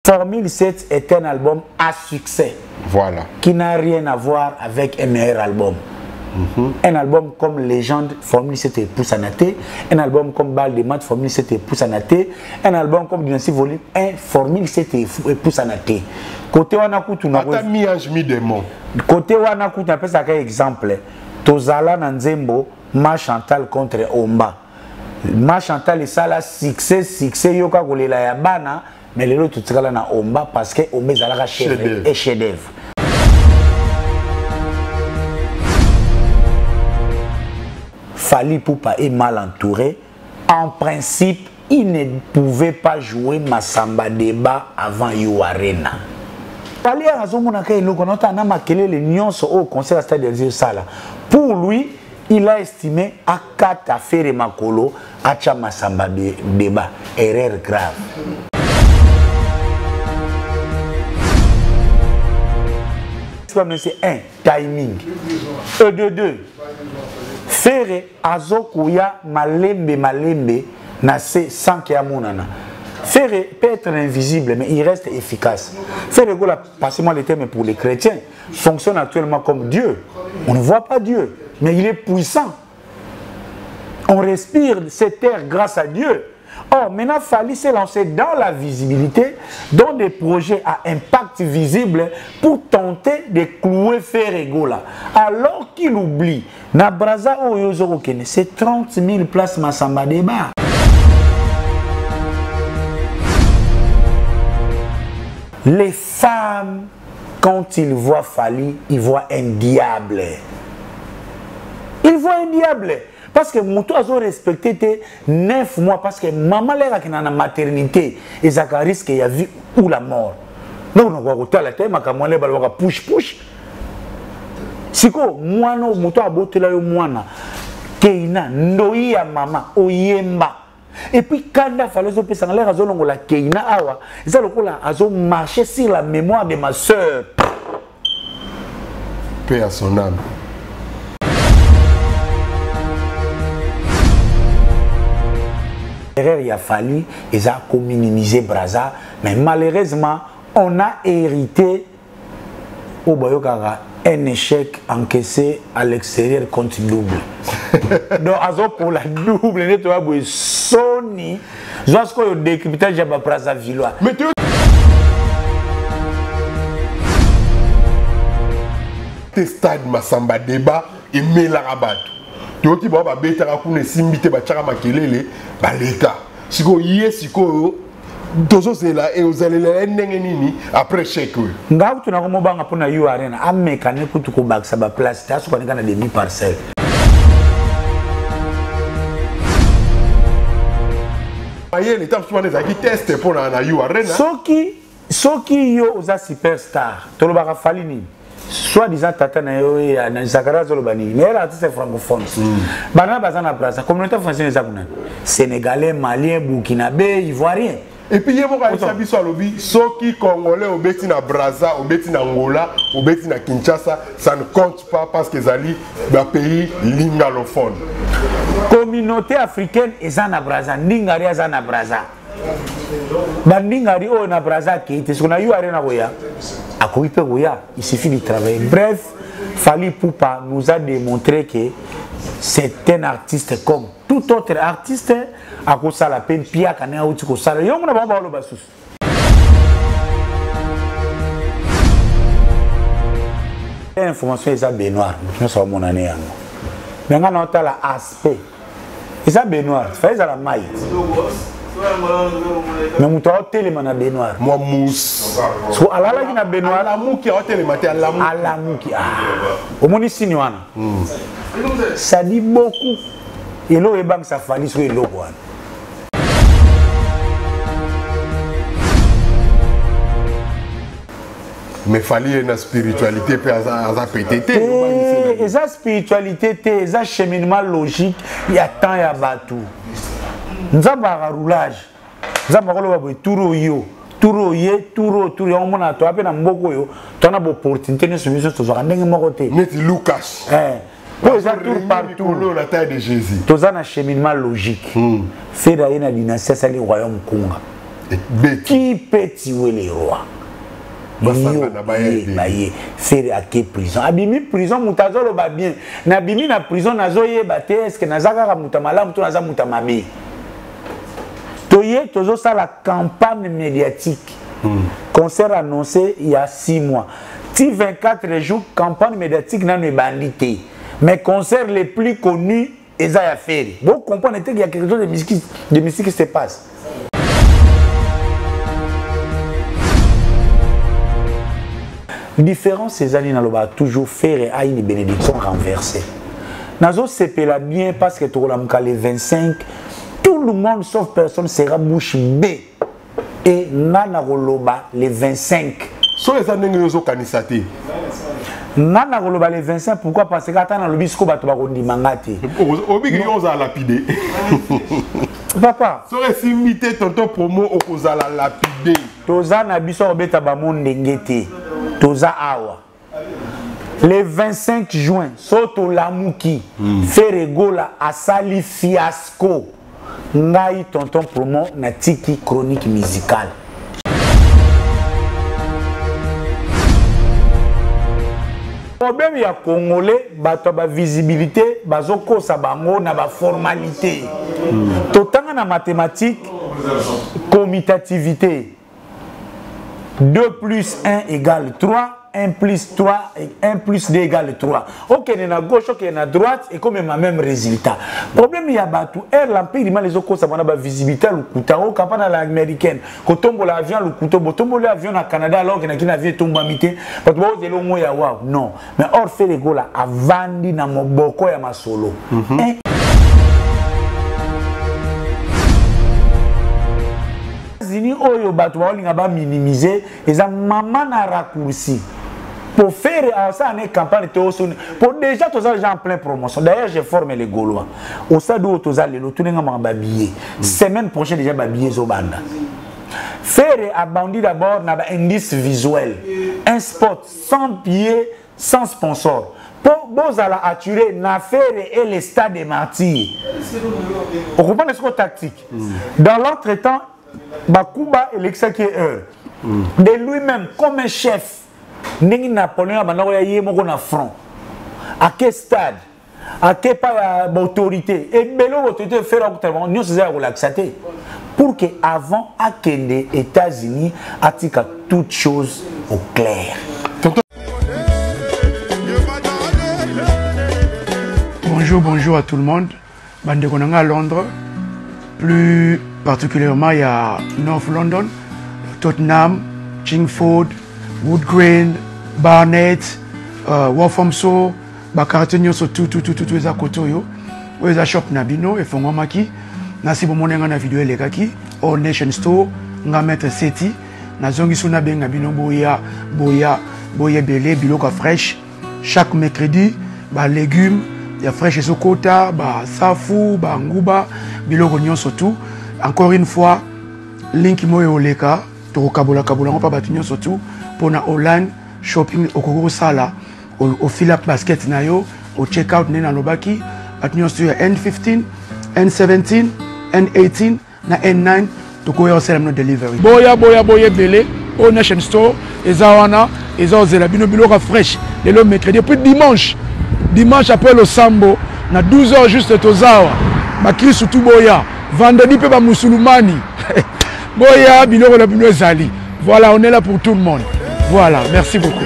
Formule 7 est un album à succès. Voilà. Qui n'a rien à voir avec un meilleur album. Un album comme Légende, Formule 7 et Poussanaté. Un album comme Bal de Mat, Formule 7 et Poussanaté. Un album comme Dynastie Volume 1, Formule 7 et Poussanaté. Côté Wanakutu, côté Wanakutu, on appelle ça un exemple. Tozala Nanzembo, Ma Chantal contre Omba. Ma Chantal est ça là, succès, yoka kolela ya bana, mais les autres tout ça na Omba parce que Omba est chef-d'œuvre. Fally Poupa est mal entouré. En principe, il ne pouvait pas jouer Massamba Débat avant You Arena. Fally a raison, pour lui, il a estimé à 4 affaires Makolo à Massamba Débat. Erreur grave. C'est un timing. De deux. Ferre azokuya malembe nase sans qu'il y a monana. Ferre peut être invisible mais il reste efficace. Ferre, passez-moi le terme pour les chrétiens, fonctionne actuellement comme Dieu. On ne voit pas Dieu, mais il est puissant. On respire cette terre grâce à Dieu. Or, maintenant, Fally s'est lancé dans la visibilité, dans des projets à impact visible pour tenter de clouer Ferregola. Alors qu'il oublie, na Braza Oyozorokene, c'est 30 000 places Massamba Débat. Les femmes, quand ils voient Fally, ils voient un diable. Ils voient un diable. Parce que Moutou a respecté 9 mois parce que maman l'air qui est dans la maternité et ça risque qu'il y a vu ou la mort. Donc on va retourner la tête, mais on va push. Si moi non Moutou a boté là moi na Keina ndoya maman oyemba. Et puis quand il fallait se passer l'air azolongo la Keina awa, ça le coup là azo marcher sur la mémoire de ma sœur. Paix à son âme. Il a fallu, ils ont minimisé Braza, mais malheureusement, on a hérité au Bayokara un échec encaissé à l'extérieur contre double. Donc, pour la double, tu vois, Sony, jusqu'au décryptage de Braza Villois. Mais tu stade Massamba Débat et Melarabat. Tu vois qui va bêter à coups de simbité bachara makelele baleka. Siko yé siko dozo zela et aux allées nini après chèque. Ngaou tu n'as pas banga pour na You Arena. Ameka ne kutu ko bag saba place. T'as su qu'on est dans des demi parcelles. Aïe l'étape souvent des qui testent pour na You Arena. Soki yo oza superstar. Tolo baka Fally ni. Soit disant tata na yo ya na Zakara Zolobani mais elle artiste francophone bana bazana Braza communauté française ezakuna sénégalais malien burkinabé ivoirien et puis yebo ka sabiso alobi soki congolais obeti na Braza obeti na Angola obeti na Kinshasa ça ne compte pas parce que zali ba pays lingalophone communauté africaine ezana Braza ndingari ezana Braza bandingari o na Braza ki te sona You Arena goya. Il suffit de travailler. Bref, Fally Poupa nous a démontré que c'est un artiste comme tout autre artiste à cause de la peine pia kana outi ko sala yo mona baba lo basus. Information est à Benoît, nous sommes mon année. Mais on a la aspect. C'est ça Benoît, fait ça la maille. Mais mon toit téléman à Benoît. Moi mousse. So alala qui na Benoît. La mou qui a téléman à la mou. À la mou qui ah. Au moins ici nous ana. Ça dit beaucoup. Et l'eau est banque ça Fally sur l'eau quoi. Mais Fally une spiritualité peut à PTT. Et ça spiritualité, et ça cheminement logique, il y a tant il y a bateau. Nous avons un roulage. Nous avons un touro yo. Touro ye, touro, on a tout appelé dans Mboko yo. Tu as une opportunité de se mettre sur un côté. Mais Lucas. Pour ça, tour partout. La taille de Jésus. Tu as un cheminement logique. Fait d'ailleurs la dynastie, c'est le royaume Konga. Qui peut tuer les rois? Faire à quelle prison? Abimi prison, moutazolo ba bien. Nabimi na prison, nazoye bate, est-ce que nazaka moutamala, moutonaza moutamabe? Toye, toujours ça la campagne médiatique. Concert annoncé il y a 6 mois. Si 24 jours, campagne médiatique n'a pas bandité. Mais concert les plus connus, ils ont fait. Vous comprenez qu'il y a quelque chose de mystique qui se passe. Différence ces années dans le bas toujours faire à une bénédiction renversée. Nazo sepela bien parce que tu as les 25, tout le monde sauf personne sera bouche B. Et nana roloba les 25. So les années nous ont canissaté. Nana roloba les 25 pourquoi parce que attends dans le bisco ba to ba kondi mangati. Obi on a lapidé. Papa, so les imité tonton promo okoza la lapidé. Toza na biso obeta ba monde ngete. Toza awa. Le 25 juin, Soto Lamouki, Ferregola Asali Fiasco. Ngai tonton promo na tiki chronique musicale. Problème ya congolais, bato ba visibilité, bazoko sa bango na ba formalité. Totanga na mathématique, commutativité. 2 plus 1 égale 3. 1 plus 3 et 1 plus 2 égale 3. Ok, il y a à gauche, ok, il y a à droite, et comme même le même résultat. Le problème, il y a tout. L'empire, il y a les autres, ça va avoir visibilité, le couteau, quand on a l'américaine, quand on a l'avion, le couteau, quand on a l'avion au Canada, alors qu'il y a un avion tombé à mité, parce que vous avez non. Mais or, fait les gars là, avant de na moboko ya ma solo. Oyo bato balinga ba minimiser eza maman na raccourci pour faire ça une campagne pour déjà tous les gens en pleine promotion. D'ailleurs j'ai formé les Gaulois au stade où tous les tout les gens babillé semaine prochaine déjà babillé zobanda faire abandi d'abord na ba indice visuel un spot sans pied sans sponsor pour bozala attirer na faire et les stades des martyrs. On comprend ce qu'on tactique dans l'entretemps Bakuba et l'exécuteur de lui-même comme un chef Nengi Napoléon Banaoya Yemoko na front à quel stade à quelle autorité et belo autorité faire nous c'est relaxaté pour que avant à Kende États-Unis attika toutes choses au clair. Bonjour à tout le monde. Bande Konanga à Londres. Plus particulièrement, il y a North London, Tottenham, Chingford, Wood Green, Barnet, Walthamstow, Bakartenyo, tout les akoto yo. Les shop nabino et fongomaki. Nasi bomonenga na vidéo lekaki. All Nation Store, nga mettre seti. Na zongi suna benga bino boya belé biloka fresh. Chaque mercredi, ba légumes. Il y a fraîche sokota, ba safu, ba nguba, biloko nyonso tout. Encore une fois, link moyo oleka, to kabola on pa batunyo surtout pour na online shopping okoko sala au fill up basket na yo, au check out na lobaki, batunyo sur N15, N17, N18 na N9 to ko yo sell no delivery. Boya belé au Nation Store, ezawana, ezozela bino biloko fresh, le mercredi puis dimanche après le sambo na 12h juste tozawa bakri surtout boya vendredi pe ba musulmani boya biloko la bino ezali. Voilà, on est là pour tout le monde. Voilà, merci beaucoup.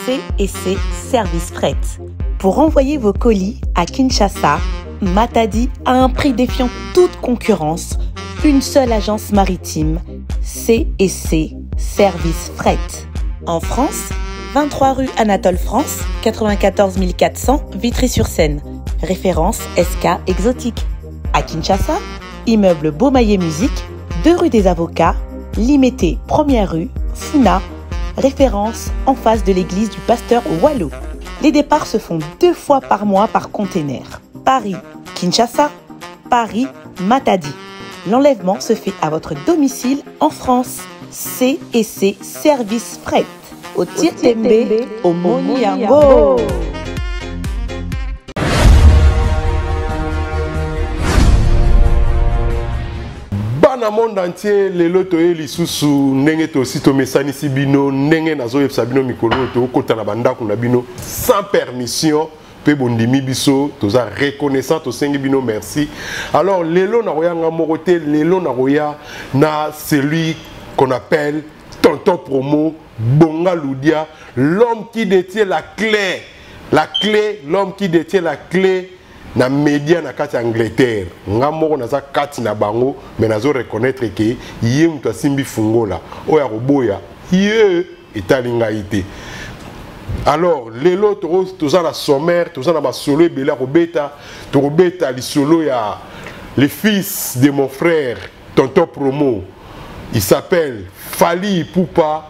C&C Service Fret. Pour envoyer vos colis à Kinshasa, Matadi a un prix défiant toute concurrence. Une seule agence maritime, C&C Service Fret. En France, 23 rue Anatole France, 94 400 Vitry-sur-Seine. Référence SK Exotique. À Kinshasa, immeuble Beaumaillé Musique, 2 rue des Avocats, Limité 1er rue, Funa. Référence en face de l'église du pasteur Wallo. Les départs se font 2 fois par mois par container. Paris, Kinshasa, Paris, Matadi. L'enlèvement se fait à votre domicile en France. C&C Service Fret. Otir Tembe, Omoni Yango. Dans le monde entier, les loto et les sous n'engé aussi to mesani sibino n'engé nazo sabino mikolo to kota na banda kuna bino sans permission pe bondimi biso toza reconnaissant to sengi bino merci. Alors lelo na roya ngamorote lelo na roya na celui qu'on appelle Tonton Promo Bonga Loudia, l'homme qui détient la clé, l'homme qui détient la clé na média na kati Angleterre. Nga moko na za kati na bango mais nazo reconnaître que yé muto simbi fungola oya roboya yé etalinga ité. Alors lelo toza na sommaire toza na basolo ebela robeta li solo ya le fils de mon frère Tonton Promo. Il s'appelle Fali Ipupa.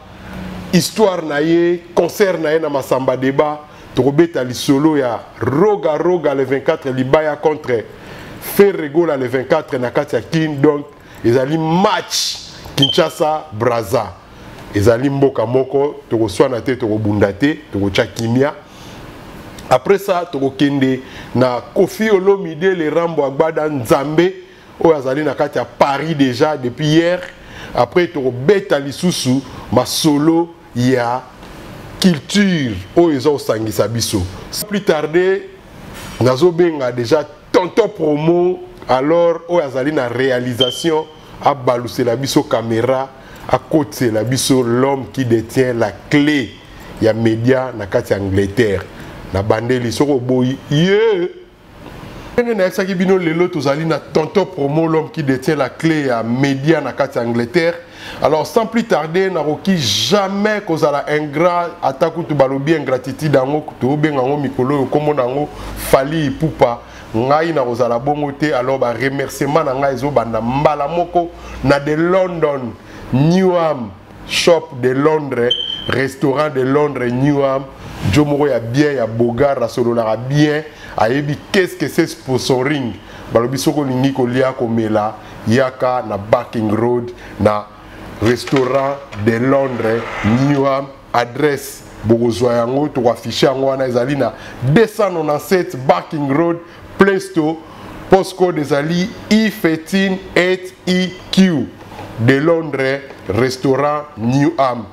Histoire naye concert naye na Masamba Débat. Torobeta li solo ya Roga le 24 libaya contre Ferregola le 24 na kati ya Kin. Donc ezali match Kinshasa Brazza. Ezali mboka moko tokoswana te tokobunda te tokocha kimia. Après ça tokokende na Kofi Olomide le Rambo Agbada Nzambe oyo azali na kati ya Paris déjà depuis hier. Après tokobeta lisusu ma solo ya culture oyo eza osangisa biso. Sans plus tarder nazobenga déjà Tonton Promo alors oyo azali na réalisation a balusé la biso caméra à côté la biso l'homme qui détient la clé ya média na kati Angleterre na bandeli soko boyi na bino lelo tozali na Tonton Promo l'homme qui détient la clé ya média na kati Angleterre. Alors sans plus tarder naroki jamais kozala ingrat ataku to balobi ingratitude dango to benga ngo mikolo komo nango Fali Ipupa ngai na kozala bongo te. Alors ba remerciement na ngai zo banda mbala moko na de London Newham shop de Londres restaurant de Londres Newham Jomoro ya bien ya bogar rasolola bien ayebi qu'est-ce que c'est sponsoring balobi soko lingi ko lia ko mela yaka na Barking Road na restaurant de Londres Newham adresse bokozwa yango to afficher yango wana ezali na 297 Barking Road Plaistow postcode ezali E13 8EQ de Londres restaurant Newham.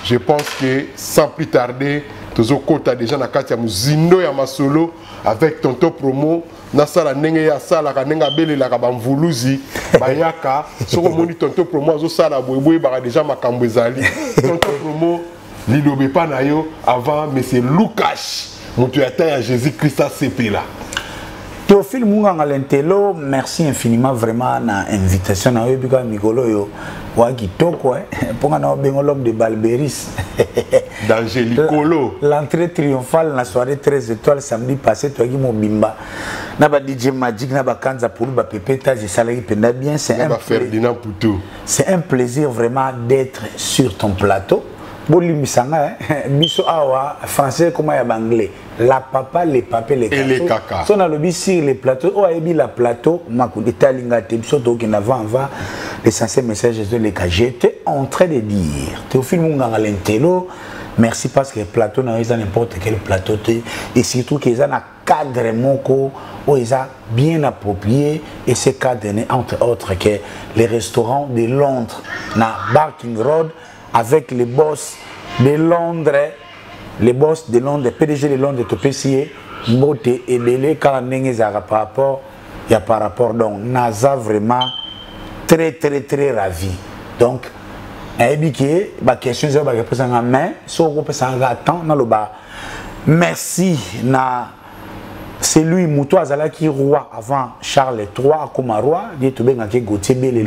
Je pense que sans plus tarder tozo kota déjà na kati ya muzindo ya masolo avec Tonton Promo na sala ndenge ya sala ka ndenge belela ka bamvuluzi bayaka soko moni Tonton Promo azo sala boyeboye ba déjà makambo ezali. Tonton Promo lilobe pa na yo avant monsieur Lucas mutu ya ta ya Jésus Christ a sepela. Théophile Munganga Lentelo, merci infiniment vraiment na invitation na yo bika mikolo yo wa kitoko pour na bengo l'homme de Balberis d'Angélicolo. L'entrée triomphale na soirée 13 étoiles samedi passé toi qui mobimba na ba DJ Magic na ba kanza pour ba pepeta je salari penda bien c'est un Ferdinand Poutou. C'est un plaisir vraiment d'être sur ton plateau. Bolimisanga biso awa français comme ya anglais la papa les papés les et les caca so na lobi sur les plateaux o ayebi la plateau makundi talinga te biso to ki avant l'essentiel message de les cas j'étais en train de dire Théophile Munganga Lentelo merci parce que le plateau n'a pas n'importe quel plateau et surtout qu'ils ont un cadre moko où ils ont bien approprié et ce cadre n'est entre autres que les restaurants de Londres na Barking Road avec les boss de Londres, PDG de Londres, Topessier, Mbote et Belé, car par rapport, donc, Naza vraiment très ravi. Donc, ma question est en main, merci, c'est lui, Moutou Azala qui roi avant Charles III, comme roi, il y a Gauthier Bellé,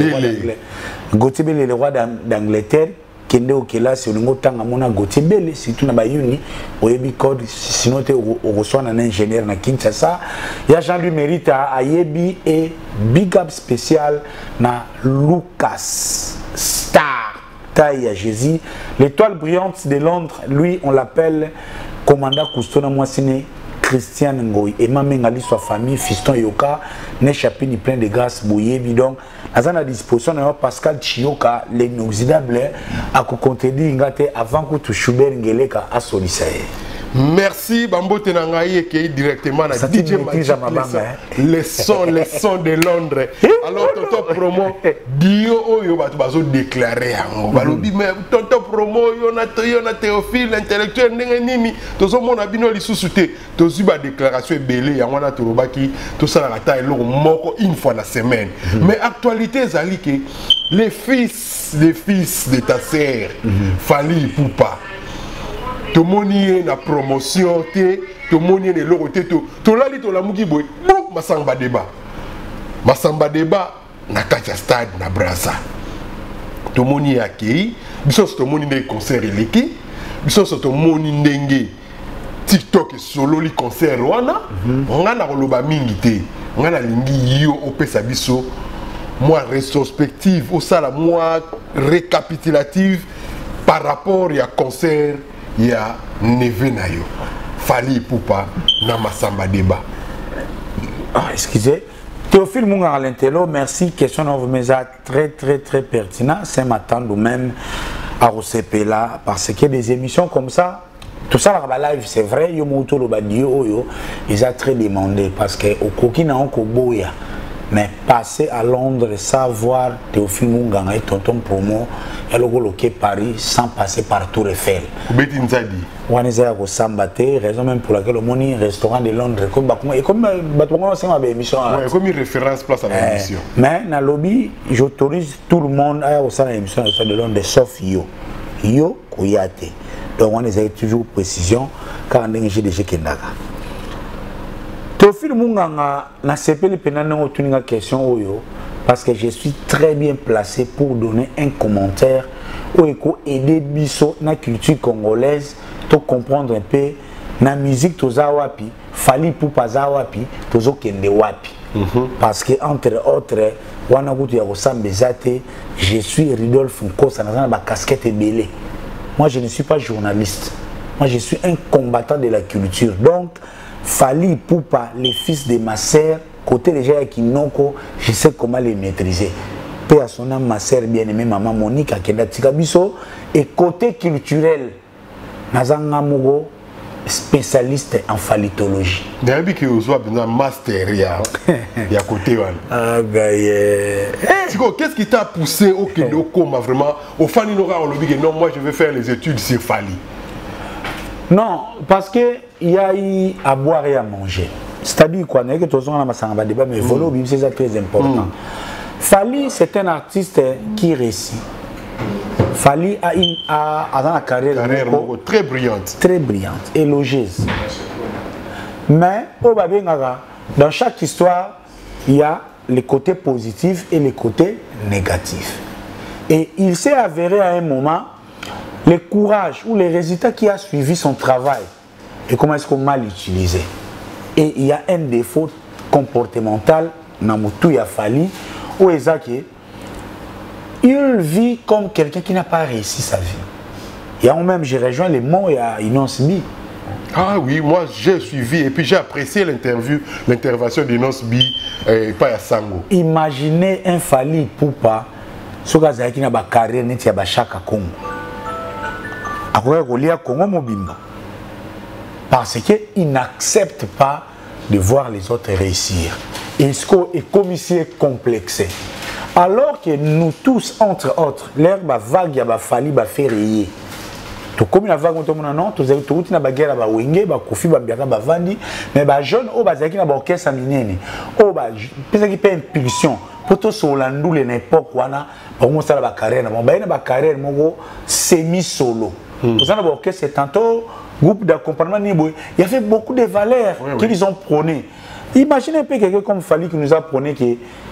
le roi d'Angleterre. Kende okela c'est le ngotanga mona Gauthier Bellé surtout na bayuni oyebi code sinon te reçoit un ingénieur na Kinshasa ya Jean-Louis Mérita ayebi et big up spécial na Lucas Star taille à Jésus l'étoile brillante de Londres lui on l'appelle commandant Cousteau na moi ciné Christiane Ngoy et ma mengali soit famille fiston yoka ne chapini plein de grâce boyebi donc à la disposition de Pascal Chioka l'inoxydable à contredire ngate avant que tu Schubert ngeleka à solisaire. Merci Bambo Tenangaye qui est directement à DJ Magic les sons de Londres. Alors tonton promo Dio Oyo bazo déclaré yango balobi mais tonton promo yona Théophile intellectuel ndenge nini tozo mona bino lisusu te tozu ba déclaration ebele yango na torobaki to sala kata eloko moko une fois la semaine. Mais actualité zali que les fils de ta sœur Fally Ipupa to moni na promotion te to moni ne loko te to lali to la muki boy bon masamba débat na kacha stade na Brasa to moni akei biso to moni ne concert eleki biso to moni ndenge TikTok solo li concert wana nga na koloba mingi te nga na lingi yo opesa biso moi rétrospective au sala moi récapitulative par rapport à concert ya neve na yo Fally Ipupa na masamba débat. Excusez Théophile Munga à l'intello, merci, question de vous très pertinent, c'est m'attendre même à Rosepe là parce que des émissions comme ça tout ça la live c'est vrai yo moto lo badio yo ils a très demandé parce que au kokina onko boya. Mais passer à Londres, savoir Théophile Munga et tonton promo, et le Paris sans passer par Tour Eiffel. On est raison même pour laquelle on est restaurant de Londres. Comme une référence place à l'émission. Mais dans le lobby, j'autorise tout le monde à aller au salon d'émission de Londres, sauf Yo. Yo, Kouyate. Donc on est toujours précision car on est déjà Kendaga. Théophile Munga na sepeli penana otuninga question oyo parce que je suis très bien placé pour donner un commentaire ou aider biso na culture congolaise to comprendre un peu na musique toza wapi Fally Ipupa za wapi tozo kende wapi parce que entre autres wana kutu ya kosambezate je suis Ridolphe Nkosa na ba casquette belé. Moi je ne suis pas journaliste, moi je suis un combattant de la culture donc Fally Ipupa, les fils de ma sœur, côté déjà Kinoko, je sais comment les maîtriser. Paix à son âme, ma sœur bien-aimée, maman Monique, Akenda Tikabiso, et côté culturel, Nazanga Mogo, spécialiste en phallitologie. D'ailleurs, que vous avez un master, il y a côté. Ah, qu'est-ce qui t'a poussé au Kinoko, vraiment, au Fally Nora, on lui dit non, moi je vais faire les études sur Fally. Non, parce que il y a eu à boire et à manger. C'est-à-dire quoi, que tout le monde a débat, mais volo, c'est très important. Fally, c'est un artiste qui réussit. Fally a une carrière très brillante. Très brillante, élogieuse. Mais, dans chaque histoire, il y a les côtés positifs et les côtés négatifs. Et il s'est avéré à un moment le courage ou les résultats qui a suivi son travail et comment est-ce qu'on mal utilisé. Et il y a un défaut comportemental dans Moutou Fally où il vit comme quelqu'un qui n'a pas réussi sa vie. Et en même, j'ai rejoint les mots à Inos Bi. Ah oui, moi j'ai suivi et puis j'ai apprécié l'intervention d'Inos Bi et pas à Sango. Imaginez un Fally Ipupa, ce gars qui n'a pas carrière, n'est pas chaque Congo. Parce qu'il n'accepte pas de voir les autres réussir. Et comme ici est complexé. Alors que nous tous, entre autres, l'herbe vague, il y a Fally, il fait rayer. Tout comme la vague, non, tout le monde guerre, wenge, kofi, vandi, mais les jeunes, qui ont orchestre minene, qui peut impulsion. Pour tout ce Holandou, l'époque, on a une carrière semi-solo. Vous avez orchestre, c'est tantôt groupe d'accompagnement, il y avait beaucoup de valeurs qu'ils ont prônées. Imaginez un peu quelqu'un comme Fally qui nous a prôné que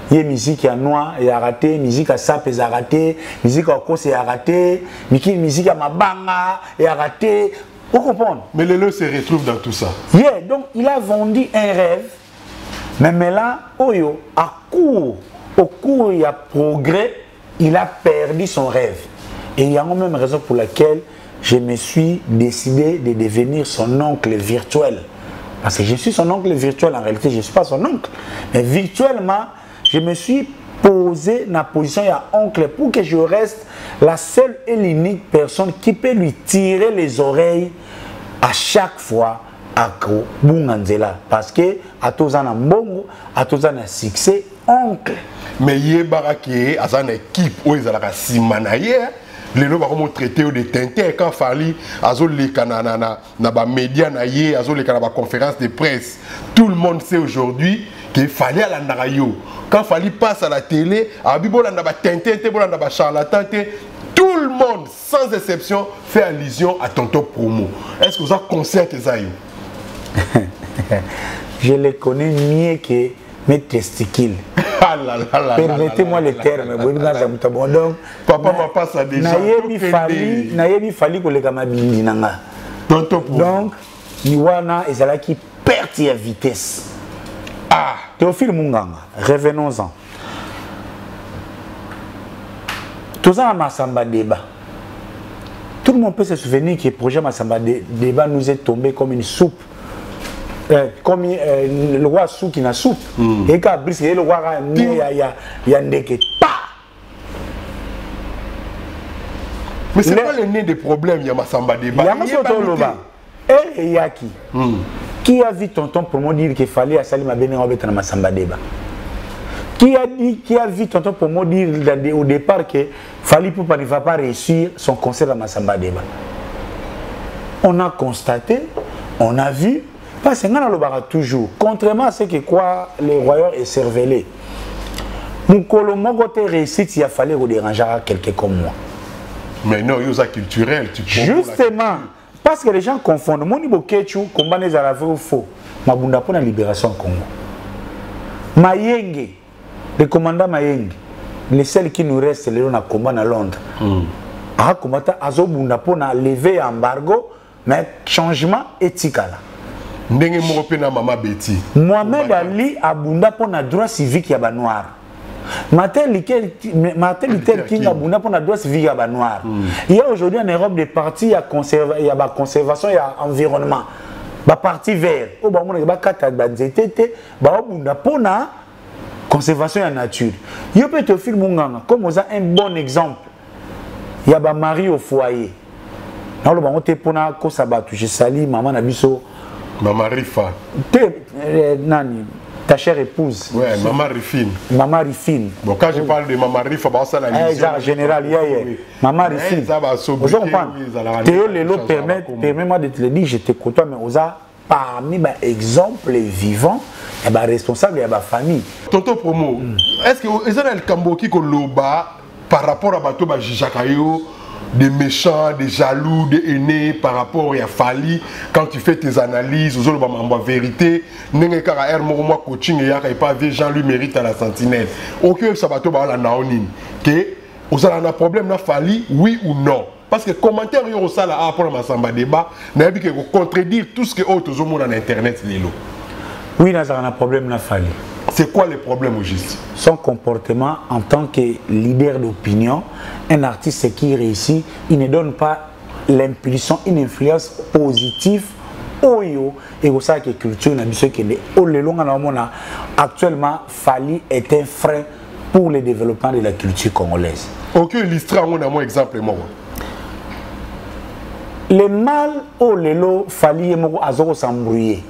il y a musique à noix et à raté, musique à sap et à raté, musique à cause et à raté, musique à mabanga et à raté. Vous comprenez? Mais les leux se retrouvent dans tout ça. Yeah, donc il a vendu un rêve, mais là, au cours il y a progrès, il a perdu son rêve. Et il y a même raison pour laquelle je me suis décidé de devenir son oncle virtuel. Parce que je suis son oncle virtuel, en réalité, je ne suis pas son oncle. Mais virtuellement, je me suis posé dans la position de oncle pour que je reste la seule et l'unique personne qui peut lui tirer les oreilles à chaque fois à Bunganzela. Parce que à tous en bongo, à tous en succès, oncle. Mais il y a une équipe où ils ont la simanaye. Les gens vont traiter de Tintin quand Fali azo les canana na ba média na yé azo les canana conférence de presse. Tout le monde sait aujourd'hui qu'il fallait à la narayo. Quand Fali passe à la télé, à Bibola na ba Tintin, Bibola na ba charlatan, tout le monde sans exception fait allusion à Tonton Promo. Est-ce que vous êtes conscient que ça y est? Je les connais mieux que mes testicules. Permettez-moi le terme. Donc, papa m'a pas ça déjà. Nayebi fali ko leka mabindi nanga. Donc, Niwana ezala qui perte ya vitesse. Ah, Théophile Munganga, revenons-en. Tout ça Massamba débat. Tout le monde peut se souvenir que le projet Massamba débat nous est tombé comme une soupe. Comme le roi sou qui n'a soupe et quand brise le roi y a ndeke pa. Mais c'est pas le nez des problèmes il y a Massamba débat. Il y a Massamba loba et yaki qui a vu tonton pour me dire qu'il fallait à Salima Bene Robert dans Massamba débat. Qui a vu tonton pour me dire au départ que Fali Poupa ne va pas réussir son concert à Massamba débat. On a constaté, on a vu. Parce que nous toujours, contrairement à ce que quoi les royaumes est cervelé. Mon côté réussite, il a fallu déranger quelqu'un comme moi. Mais non, il y a culturel. Justement, parce que les gens confondent. Mon niveau Ketchou, combat les Arabes ou faux. Ma bunda pour la libération Congo. Mayenge, le commandant Mayenge, les seuls qui nous restent, c'est les gens qui combat à Londres. Ah, comment azo bunda pour lever embargo, mais changement éthique là. Mohamed Ali abunda pour na droit civique ya ba noir. Martin Luther King abunda pour na droit civique ya ba noir. Il y a aujourd'hui en Europe des partis ya conservation ya environnement. Ba parti vert. O ba mona ba kata ba nzetete ba abunda pour na conservation ya nature. Yo peut te filmer Munganga comme on a un bon exemple. Il y a ba mari au foyer. Na lo ba ngote pour na ko sabatu je sali maman na biso Maman Rifa. Nani, ta chère épouse. Ouais, Maman Rifine. Maman Rifine. Bon, quand je parle de Maman Rifa, ça la vision. Général, Maman Rifine. Vous comprenez? Théo Lelo permet-moi de te le dire, je te côtoie, mais on a parmi les exemples vivants, et les responsables et la famille. Tonton Promo, est-ce que vous avez le Kamboki ko loba par rapport à Bato Bajijakayo? Des méchants, des jaloux, des haineux par rapport à Fali, quand tu fais tes analyses, aux autres, en vérité, n'est pas coaching et pas Jean-Louis mérite à la sentinelle. Aucun sabato la naonin. Que vous avez un problème na Fali, oui ou non? Parce que commentaire au sala pour la Massamba débat, n'a pas que contredire tout ce que autres ont en internet lilo. Oui, nous avons un problème na Fali. C'est quoi le problème au juste? Son comportement en tant que leader d'opinion, un artiste qui réussit, il ne donne pas l'impulsion, une influence positive au et au sein que culture n'a besoin que le long actuellement Fali est un frein pour le développement de la culture congolaise. Aucun illustre on a mon exemple moi. Le mal au lelo Fali et moko azoko s'embrouiller.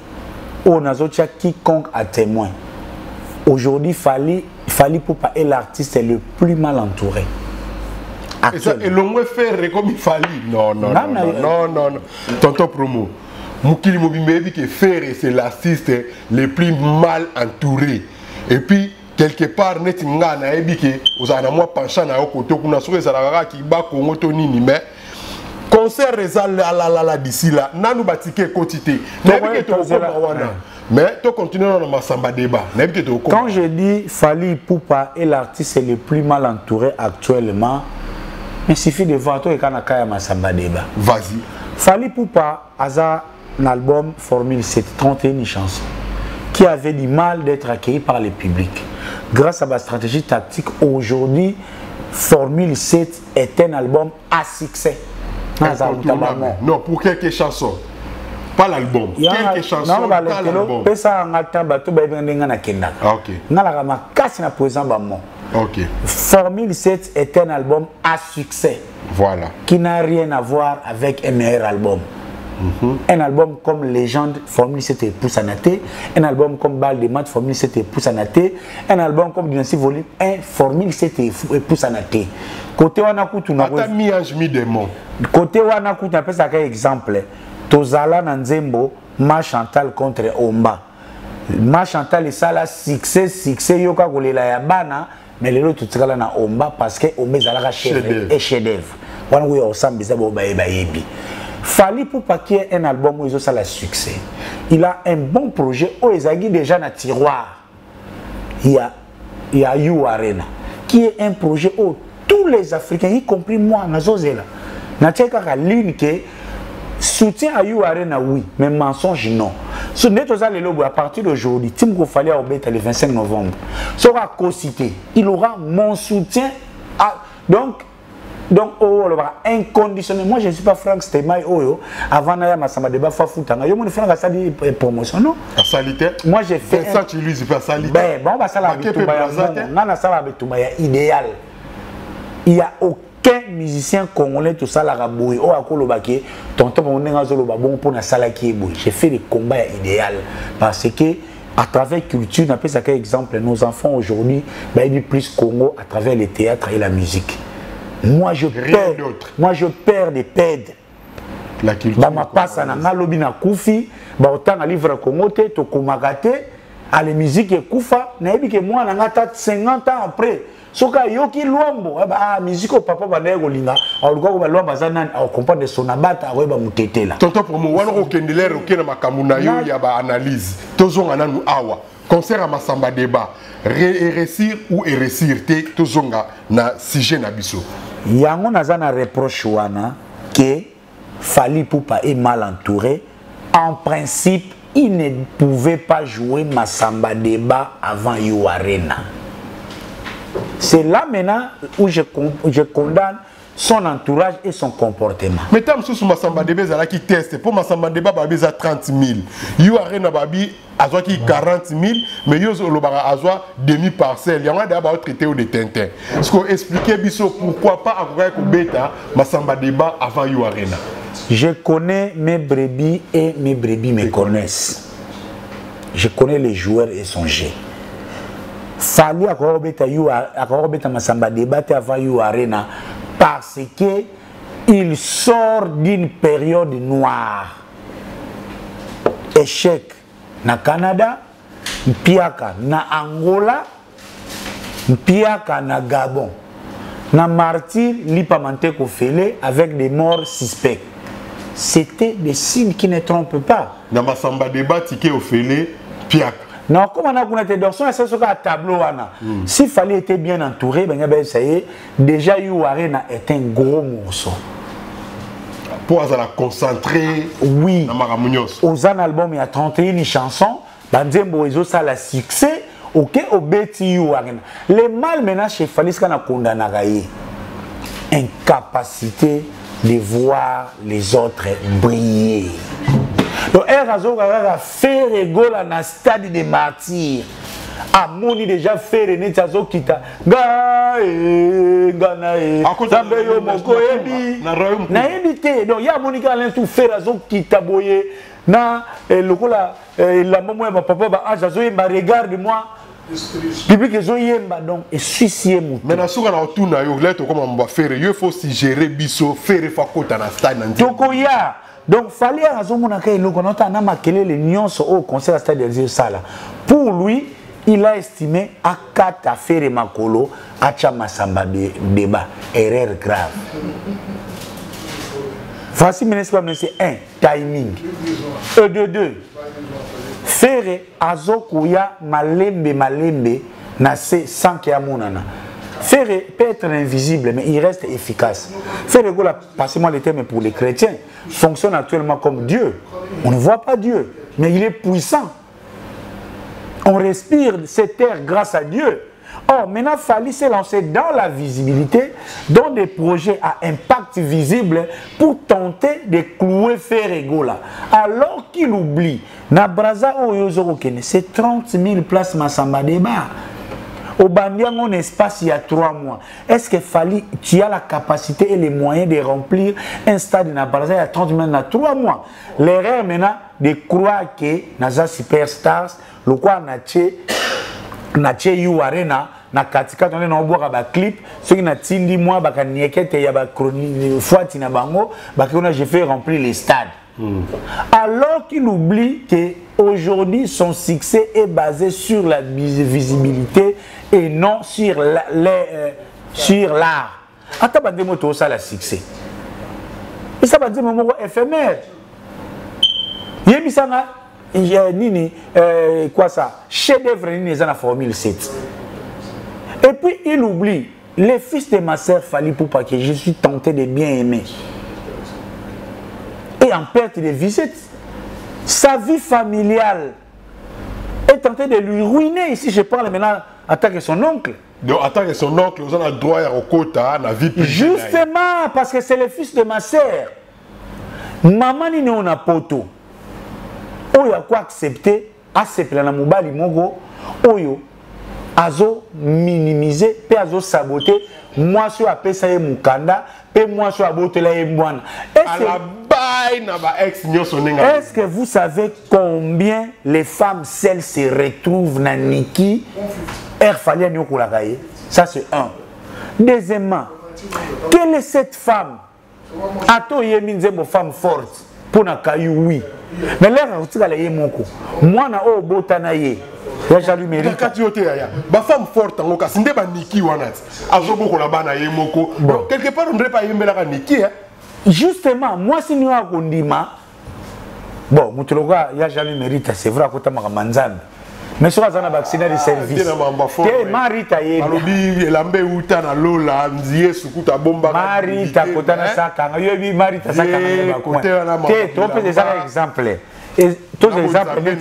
On a quiconque à témoin. Aujourd'hui, Fali Poupa est l'artiste le plus mal entouré. Et l'on veut faire comme il Fali. Non. Tonton Promo. Moukili Mobimbe dit que Ferré c'est l'artiste le plus mal entouré. Et puis, quelque part, net ngana ebi que vous avez moi penchant na côté kuna souré ça la qui ba Congo tonini mais concert rezal la d'ici là nanu batike quotité. Mais tu continues dans le Massamba débat. Quand je dis Fali Poupa est l'artiste le plus mal entouré actuellement, il suffit de voir toi et Kanaka Massamba débat. Vas-y. Fali Poupa a un album Formule 7, 31 chansons, qui avait du mal d'être accueilli par le public. Grâce à ma stratégie tactique, aujourd'hui, Formule 7 est un album à succès. Non, pour quelques chansons. Pas l'album. Quelques chansons dans l'album. Pesa ngata bato ba benga na kenda. OK. Ngala ma kasi na présent ba mo. OK. Formule 7 est un album à succès. Voilà. Qui n'a rien à voir avec un meilleur album. Un album comme Légende, Formule 7 et Poussanaté. Un album comme Bal de Mat, Formule 7 et Poussanaté. Un album comme Dynastie Volume 1, Formule 7 et Poussanaté. Côté Wanakutu, côté Wanakutu, on appelle ça un exemple. Tozala Nanzembo, Ma Chantal contre Omba. Ma Chantal est ça là, succès, yoka kolela ya bana, mais les autres tout na Omba parce que Omba zalaka chef-d'œuvre. Wana ko yo sambi za bo bayebi. Fali pour pas qu'il y ait un album où il a le succès. Il a un bon projet où il a déjà dans tiroir. Il y a You Arena, qui est un projet où tous les Africains, y compris moi, Nazozela, n'a pas ligne que soutien à You Arena, oui, mais mensonge, non. So, à partir d'aujourd'hui, Tim Kofali a obéi le 25 novembre, sera co-cité. Il aura mon soutien. Donc, oh, inconditionnel. Moi, je ne suis pas Frank Stemay. Avant, je ne suis pas Frank Stemay. Je ne suis pas Frank promotion. Non? Moi, j'ai fait. Ça, tu lui dis pas ça. Bon, ça, c'est idéal. Il n'y a aucun musicien congolais tout ça, la rabouille. Oh, à Kolobake, tonton, on est bon pour la salle qui est bouille. J'ai fait des combats idéal parce que, à travers culture, on appelle ça quel exemple. Nos enfants aujourd'hui, ils plus Congo à travers le théâtre et la musique. Moi je perds des pèdes. La culture. Ma passe à Nalobi na Koufi, autant à livre Congote, Tokomagate, à la musique et Koufa, n'abi que moi, n'angata 50 ans après. Soka yoki luambo, musique au papa banego linga, au lugo ba luamba zana, au comprendre son abata, au ba mutete là. Tonton pour moi, wana okendele okena makamuna yo ya ba analyse. Tozonga nanu awa. Concert à Massamba débat, réussir ou réussir, tozonga na sujet na biso. Yango nazana reproche wana que Fally Ipupa est mal entouré. En principe, il ne pouvait pas jouer Massamba débat avant You Arena. C'est là maintenant où je condamne son entourage et son comportement. Mais tant que Massamba débat qui teste pour Massamba débat babi za 30 000. You Arena babi azwa ki 40 000, mais yo olobara azwa demi parcelle. Yanga d'abord traité au de Tintin. Ce qu'on expliquait biso pourquoi pas encore ko beta Massamba débat avant You Arena. Je connais mes brebis et mes brebis me connaissent. Je connais les joueurs et son jeu. Fally encore beta Massamba débat avant You Arena parce que il sort d'une période noire. Échec na Canada, mpiaka na Angola, mpiaka na Gabon, na martyr Lipamante Kofele avec des morts suspects. C'était des signes qui ne trompent pas. Na Massamba débat tiké Ofele piaka. Non, comme on a connu dans son tableau, si Fally était bien entouré, ça y est, déjà You Arena est un gros morceau. Pour la concentrer. Oui. Aux albums, il y a 31 chansons. Banzembo Ezo ça la succès. Ok, au Betty You Arena. Les mal maintenant chez Fally, c'est qu'on a condamné. Incapacité de voir les autres briller. Donc, a fait rigolo dans le stade des martyrs. Amoni déjà fait René Tchazo Kita. Gae, Ganae, Zambeyo Moko Ebi. Na évité. Donc, il y a Monica Alain tout fait Razo Kita Boye. Na, le coup là, la maman, ma papa, regarde-moi. Depuis que Zoyemba, donc, et suicider mon. Mais na souka na otuna yo, là, comment on va faire? Il faut si gérer biso, faire fakota na stade. Tokoya. Donc, Fally a raison, mon accueil, nous connaissons les nuances au concert à stade de Sala. Pour lui, il a estimé à 4 affaires et Makolo, à Massamba débat. Erreur grave. Voici, c'est 1. Timing. De 2. Faire Azokuya malembe na se sans qu'il y a monana. Faire peut être invisible, mais il reste efficace. Faire passez-moi les termes pour les chrétiens, fonctionne actuellement comme Dieu. On ne voit pas Dieu, mais il est puissant. On respire cette terre grâce à Dieu. Or, maintenant, Fally s'est lancé dans la visibilité, dans des projets à impact visible pour tenter de clouer Ferregola. Alors qu'il oublie, na Braza c'est 30 000 places Massamba Débat. Au Bandiang, en espace, il y a 3 mois. Est-ce que Fally, tu as la capacité et les moyens de remplir un stade na Braza il y a 30 000 dans 3 mois? L'erreur maintenant de croire que Naza Superstars, le quoi na You Arena, na katika tonne na oboka ba clip ceux qui na tindi moi ba kaniekete ya ba chronique foati na bango ba qu'on j'ai fait remplir les stades. Alors qu'il oublie que aujourd'hui son succès est basé sur la visibilité et non sur l'art. Attends ba demo to ça la succès. Et ça va dire moment éphémère. Yebisana nini quoi ça chef d'œuvre nini za na formule 7. Et puis il oublie, les fils de ma sœur Fally Ipupa que je suis tenté de bien aimer. Et en perte de visite, sa vie familiale est tentée de lui ruiner. Ici, je parle maintenant en tant que son oncle. Donc, en tant que son oncle, vous avez le droit à la vie privée. Justement, parce que c'est le fils de ma sœur. Maman ni on a poto. Oyo a quoi accepter, accepter la mobali mogo, oyo. Azo minimiser, pe azo saboter, moi sur appelé ça y mukanda, pe moi sur aboter la yembouana. Est-ce que vous savez combien les femmes celles se retrouvent dans Niki? Fally a nyokolakaye. Ça c'est un. Deuxièmement, quelle est cette femme? Ato yeminze mo femme forte pour na kayu oui. Mais là on tira la yemoko. Moi na o botana ye. Ya Jean-Louis Mérita. Ba femme forte en cas ndeba Niki wanat. Azobo ko la bana yemoko. Donc quelque part on ne devrait pas yembela ka Niki hein. Justement, moi si nous avons kondima. Bon, mutologa ya Jean-Louis Mérita, c'est vrai ko tamaka manzana. Mais sur azana vacciner de service. Te Marita ye. Alobi elambe uta na lola nzie sukuta bomba. Marita kotana saka. Yo bi Marita saka na ba. Te to pe des exemples. Et tous les exemples, il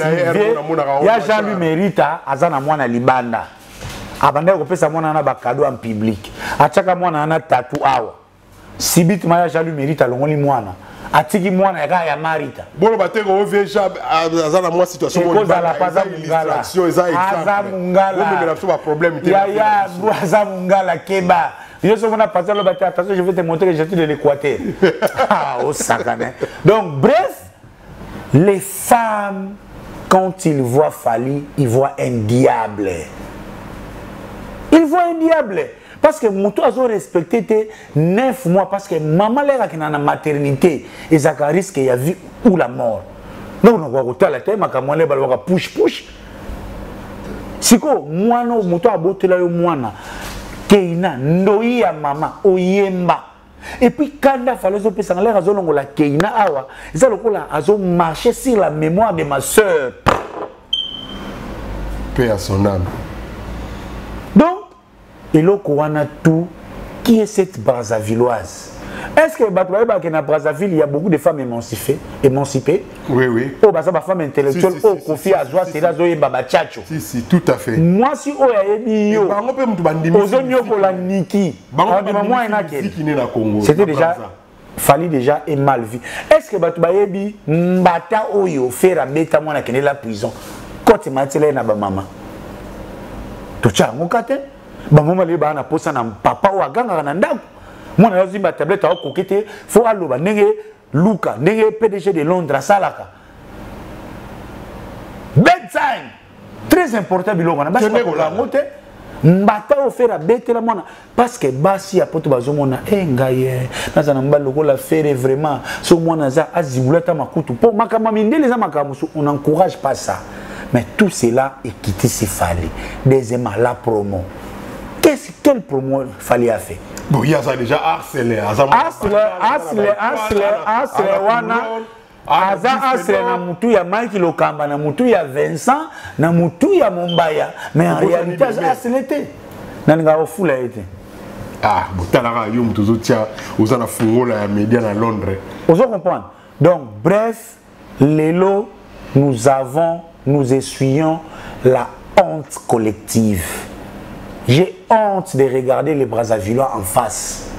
y a Jean-Louis Mérita, Azana Mwana Libanda. Abanda ko pesa mwana na bakado en public. Achaka mwana na tatou awa. Sibit maya Jean-Louis Mérita longoli mwana. Atiki mwana ya Marita. Bolo bateko oveja azana mwa situation mo la paza mungala. Aza mungala. On me a problème ya aza mungala keba. Yo so mona paza lo baté attention je vais te montrer que j'étais de l'Équateur. Ah au sakane. Donc bref, les femmes, quand ils voient Fally, ils voient un diable. Ils voient un diable. Parce que Moutou a respecté 9 mois. Parce que maman l'air qui est dans la maternité, et ça risque qu'il y a vu ou la mort. Donc on va retourner à la tête, mais on va push. Si moi, Moutou a boté là, moi, Keina, Ndoya maman, Oyemba. Et puis quand il fallait que ça l'air à la Keina awa, ça le coup là a marché sur la mémoire de ma soeur. Paix à son âme. Donc, et là on a tout. Qui est cette Brazzavilloise? Est-ce que dans Brazzaville il y a beaucoup de femmes émancipées? Oui. Oh bah ça ma femme intellectuelle oh Kofi Azwa c'est là zoé baba tchacho. Si tout à fait. Moi si oh ya yebi yo. Ozonyo ko la Niki. C'était déjà Fally déjà est mal vu. Est-ce que batu bayebi mbata oyo faire beta mwana kene la prison? Quand tu m'as na ba maman. To cha ngokate? Ba maman le ba na posa na papa wa ganga na ndako. Moi, je suis tablette à coqueter, il faut aller au Luca, PDG de Londres, Salaka. Bedtime, très important, Mbata offert à bête la mona parce que basi a poto bazomona ngaye nazana mbalo ko la faire vraiment so mona za azibulata makutu po makama mindele za makamusu on n'encourage pas ça mais tout cela est quitté si Fally. Deuxièmement la promo. Quelle promo Fally a fait? Bon, il y a ça déjà harcelé. Harcelé na mutu ya Mike Lokamba, na mutu ya Vincent, na mutu ya Mombaya. Mais en réalité, harcelé était. Nanga ofula été. Ah, botalaka yo mutu zotia ozana fungola ya média na Londres. Vous comprenez? Donc bref, Lelo, nous essuyons la honte collective. J'ai honte de regarder les Brazzavillois en face.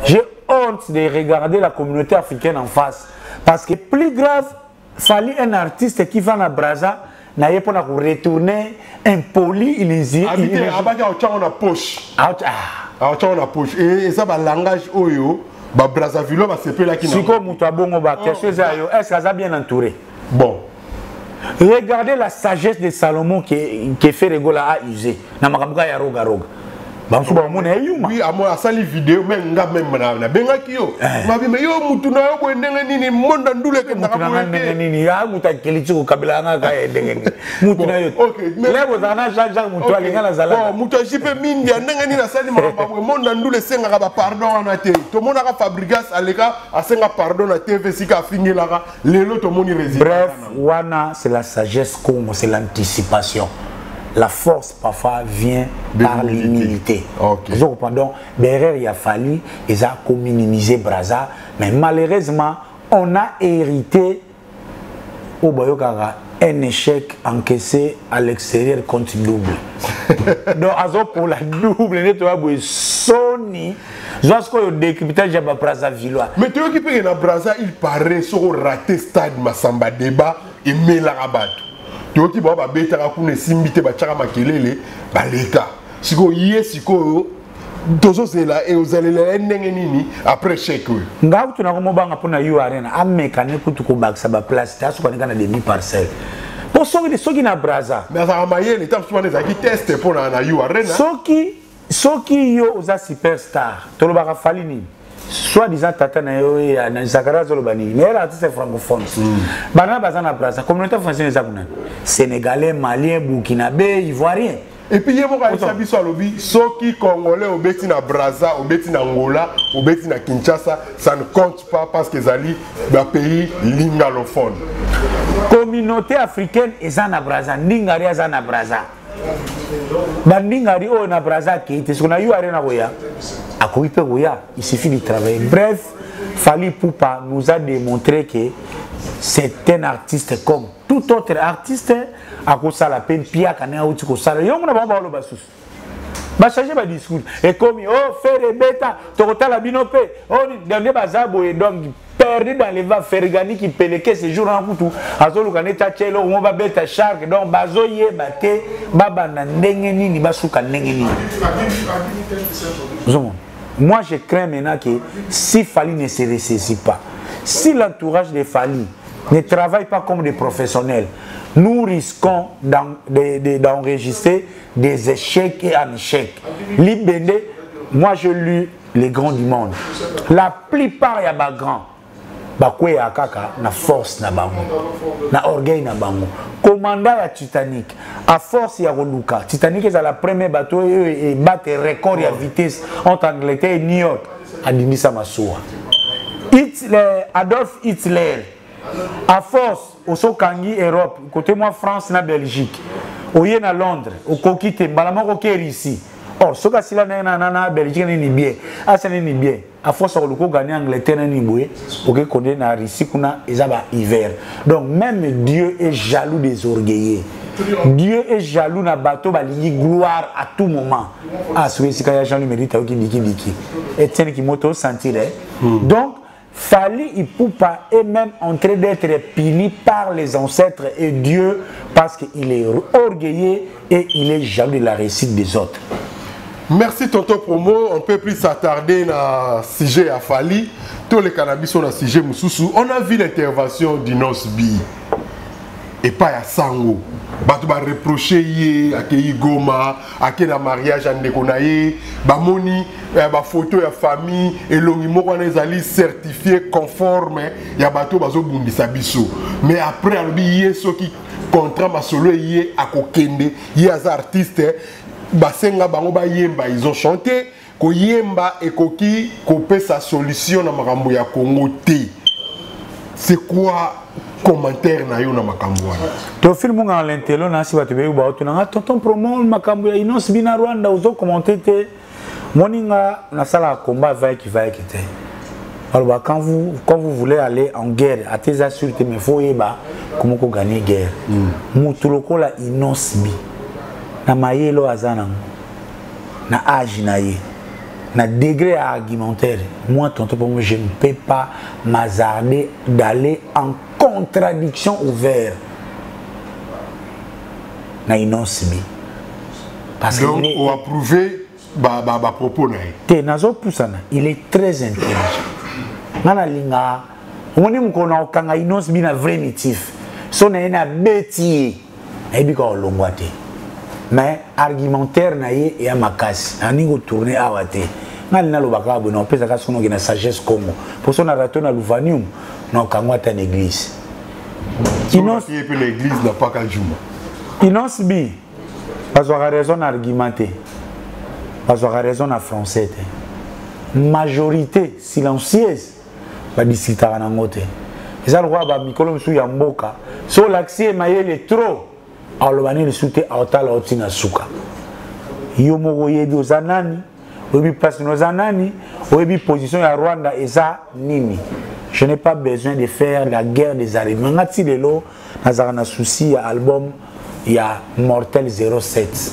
J'ai honte de regarder la communauté africaine en face. Parce que plus grave, il fallait un artiste qui va à Brazza, n'a pas pour retourner impoli, il est poche. Et ça, le langage oyo, Brazzaville, c'est peu là qui est-ce que ça a bien entouré? Bon. Regardez la sagesse de Salomon qui fait rigoler à user. Oui, à moi, ça les vidéos, même là, même là, benga kio. Ma vie, mais yo, mutuna yo, boy, nengeni, monde andule que mutuna nengeni, ya muta kelitiko kabila nga kaya nengeni. Mutuna yo. Ok. Lebo zana Jean mutua linga la zala. Bon, mutua jipe mindi, nengeni na sali mama, monde andule senga kaba pardon na te. To mona ka fabrigas aleka, asenga pardon na TV sika fingi la ka. Lelo to moni résident. Bref, wana c'est la sagesse comme c'est l'anticipation. La force parfois vient par l'humilité. Donc pendant derrière il a fallu ils ont communisé Brazza, mais malheureusement on a hérité au Boyokara un échec encaissé à l'extérieur contre double. Donc pour la double nettoyage Sony jusqu'au décryptage de Brazzavillois. Mais tu vois qui peut dans Brazza il paraît sur raté stade Massamba Débat et Melarabat. Tu vois qui va bêter à couper simbité bachara makelele baleka. Siko yé siko dozo c'est là et vous allez la nini après chèque. Ngaou tu n'as pas mobanga pour na you arena am mécanique pour tout kubak ça ba place t'as souvent na demi parcelle. Pour ceux qui na Brazza. Mais ça amaye les temps souvent les qui testent pour na you arena. Ceux qui yo aux superstar. Tolo ba falini. Soit disant tata na yo ya na Zakara Zolobani mais là c'est francophone bana bazana Brazza communauté française zakuna sénégalais malien burkinabé ivoirien et puis yebo ka sabiso alobi soki congolais obeti na Brazza obeti na Angola obeti na Kinshasa ça ne compte pas parce que zali ba pays lingalophone communauté africaine ezana Brazza ndingari ezana Brazza bandingari o na Brazza qui était sur na yo arena koya. Il suffit de travailler. Bref, Fally Ipupa nous a démontré que c'est un artiste comme tout autre artiste à cause de la peine pia kana outi ko sala yo mona ba lo basus ba changer ba discours et comme oh faire beta to kotala binope oh dernier bazabo et donc perdu dans les va fergani qui peleke ce jour en kutu azolu kaneta chelo on va beta shark donc bazoye bate baba na ndenge nini basuka ndenge nini. Moi, je crains maintenant que si Fally ne se ressaisit pas, si l'entourage de Fally ne travaille pas comme des professionnels, nous risquons d'enregistrer des échecs et un échec. Libende, moi je lis les grands du monde. La plupart, il y a des grands. Bakwe ya kaka na force na bango na orgueil na bango commandant ya Titanic à force ya Roluka Titanic est la première bateau et battre record ya vitesse entre Angleterre et New York adinisa masuwa Hitler Adolf Hitler à force au sokangi Europe côté moi France na Belgique oye na Londres au kokite balama ko ici. Or ce que sila na Belgique ni bien asene ni bien à force de gagner Angleterre ni boué OK connaît na Russie kuna ezaba hiver donc même Dieu est jaloux des orgueillés Dieu est jaloux na bateau balingi gloire à tout moment ah celui ci kaya Jean mérite au biki et tiens qui moto sentir donc Fally Ipupa est même en train d'être puni par les ancêtres et Dieu parce qu'il est orgueilleux et il est jaloux de la réussite des autres. Merci Tonton Promo, on ne peut plus s'attarder dans le sujet à Fally. Tous les cannabis sont dans le sujet Moussoussou. On a vu l'intervention d'Inosbi et pas à Sango. Bato ba reprocher yé akei Goma, akei na mariage ande konaye, ba moni ba photo ya famille et longi moko na ezali certifié conforme ya bato bazo bundisa biso. Mais après albi yé soki contrat masolo yé akokende, yé az artiste basenga bango ba yemba ils ont chanté ko yemba et koki kopé sa solution na makambo ya Congo té. C'est quoi commentaire na yo na makambo wana? To film nga l'intelo na si batu be ba to na Tonton Promo makambo ya Inosbi na Rwanda uzo commenter te moninga na sala combat va qui te. Alors quand vous voulez aller en guerre à tes assuretés mais faut yeba comment ko gagner guerre. Mutuloko la Inosbi na mayelo azana na âge naïe, na degré argumentaire. Moi, tonton, pour moi, je ne peux pas m'hasarder d'aller en contradiction ouverte. Na inonsibi. Parce donc, on a prouvé bah propos naïe. Te nazo poussana, il est très intelligent. Nana linga, on est mukona okanga inonsibi na vrai motif. Son na bêtier. Et bien qu'on l'ongwate. Mais argumentaire naïe et à ma casse. On y tourner à wate. Nalina lobaka bon on peut ça son na sagesse Congo. Pour son narrateur na Louvanium, non kangwata l'église. Inons l'église n'a pas qu'à jouer. Inonsibi. Parce qu'on a raison d'argumenter. Parce qu'on a raison en français. Majorité silencieuse. Va discuter en anglais. Et ça le roi va Mikolo Msou Yamboka. So l'accès maïel est trop. Alors le banni le soute à Otala Otina Souka. Yomo yebi ozanani. Oyebi place nos anani. Oyebi position à Rwanda et ça nini. Je n'ai pas besoin de faire la guerre des arguments. Ngati lelo nazarana souci à album. Il y a Mortel 07.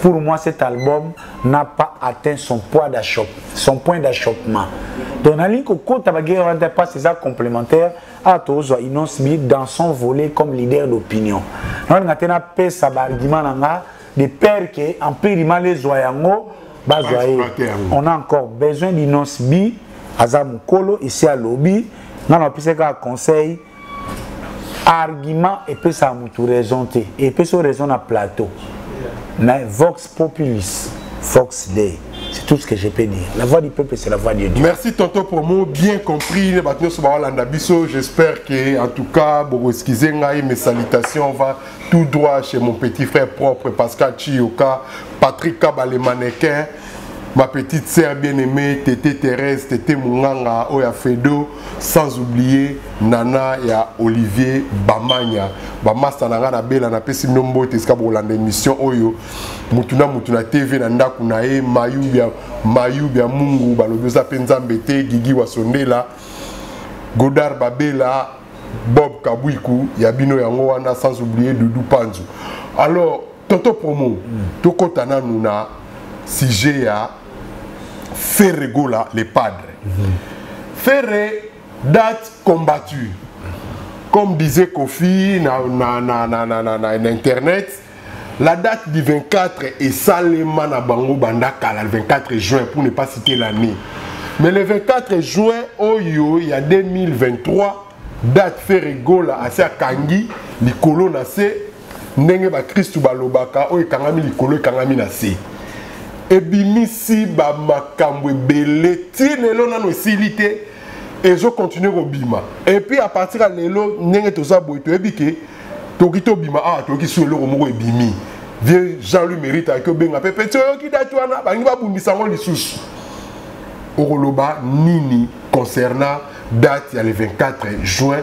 Pour moi, cet album n'a pas atteint son point d'achoppement. Donc, la ligne que tu as pas ces actes complémentaires à tous, Inonsibi dans son volet comme leader d'opinion. On a un argument de père qui en périmant les oyango, on a encore besoin d'Inonsibi, Azamukolo, ici à Lobby. On a un conseil. Argument et puis ça m'a raison et puis ça raison à plateau mais Vox Populis Vox Day c'est tout ce que je peux dire. La voix du peuple c'est la voix de Dieu. Merci tonton pour moi bien compris j'espère que en tout cas bon excusez mes salutations on va tout droit chez mon petit frère propre Pascal Chioka Patrick Kabale mannequin. Ma petite sœur bien-aimée, Tété Thérèse, Tété Munganga, Oya Fedo, sans oublier Nana et Olivier Bamanya. Bamasta nanga na bela na pesi nombo teska bolanda émission oyo. Mutuna TV na ndaku na e Mayubia Mungu balodoza penzambete Gigi Wasondela. Godard Babela, Bob Kabwiku, Yabino yango wana sans oublier Doudou Panzu. Alors, Toto Promo, Toko Tananouna, sujet à Ferregola, les padres. Ferre, date combattue. Comme disait Kofi na internet, la date du 24 est Salema na Bango Bandaka, le 24 juin, pour ne pas citer l'année. Mais le 24 juin, il y a 2023, date Ferregola, à Kangi, Likolo Nase, Nenge ba Christou Balobaka, Kangami Likolo Kangami Nase. Et bimisi ba makamwe belé tinelo na no silité et je continue au bima et puis à partir de lelo nenge toza boito ebike tokito bima toki sur le moko ebimi vieux Jean-Louis Mérite avec benga pepe to ki datwana bangi ba bundisa ngo lisusu okoloba nini concernant date ya le 24 juin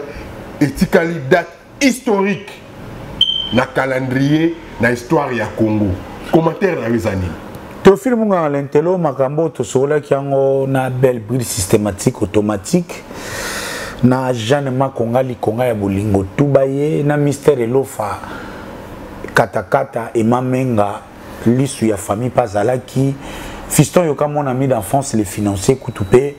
et tikali date historique na calendrier na histoire ya Congo commentaire na rezani. Au film où l'intello makambo to sola qui a na belle bride systématique automatique na Jeanne Makonga likonga ya bolingo tubaye na mystère elofa katakata et mamenga lisu ya famille pazalaki fiston yoka mon ami d'enfance les financiers kutupé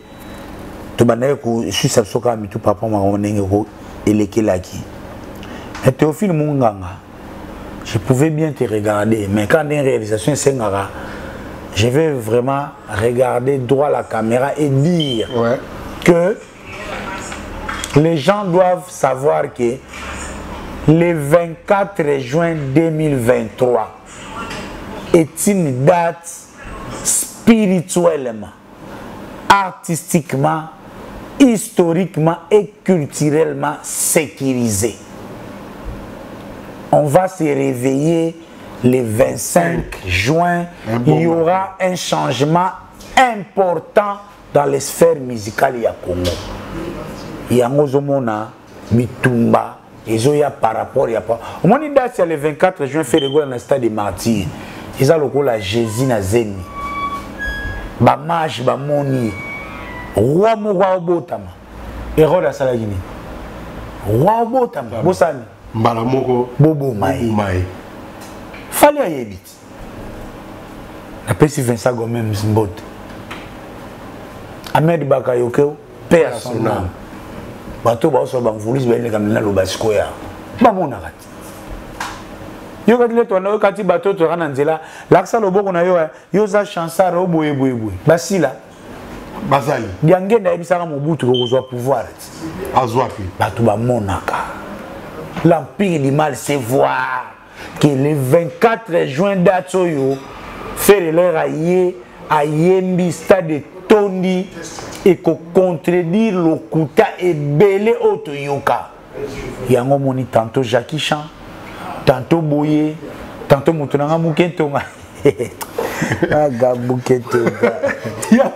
to banaye ko susa soka mitu papa maronenge ko elekelaki. Et Théophile Munganga, je pouvais bien te regarder mais quand une réalisation sengara je vais vraiment regarder droit à la caméra et dire que les gens doivent savoir que le 24 juin 2023 est une date spirituellement, artistiquement, historiquement et culturellement sécurisée. On va se réveiller le 25 juin, il y aura un changement important dans les sphères musicales du Congo. Il y a Mozomona, Bitumba, et il y a par rapport à au moins c'est le 24 juin, fait le dans le stade des martyrs. Ils ont la Jésus na Zeni. Bamage, Bamoni, Roi Moua Obotama, héros de la Salagini. Roi Obotama, Bosani, Mbalamoko, Bobo Maï. Fallait y éviter. apesi Vincent Gomez Mbote Ahmed Bakayoko paix à son âme bato ba so bangvulis ba ile kamina lo basiko ya ba mona kati yo kati le tona kati bato to kana nzela laksa loboko na yo za chansara oboye boye basila bazali diangenda ebisaka mobutu ko kozwa pouvoir azwapi bato ba monaka l'empire du mal se voir que le 24 juin d'Atsoyo faire leur ayembi stade tondi et ko contredire le kuta et belé otoyoka yango moni tantôt Jackie Chan tantôt Boye tantôt mutunanga mukentonga aga mukentonga ya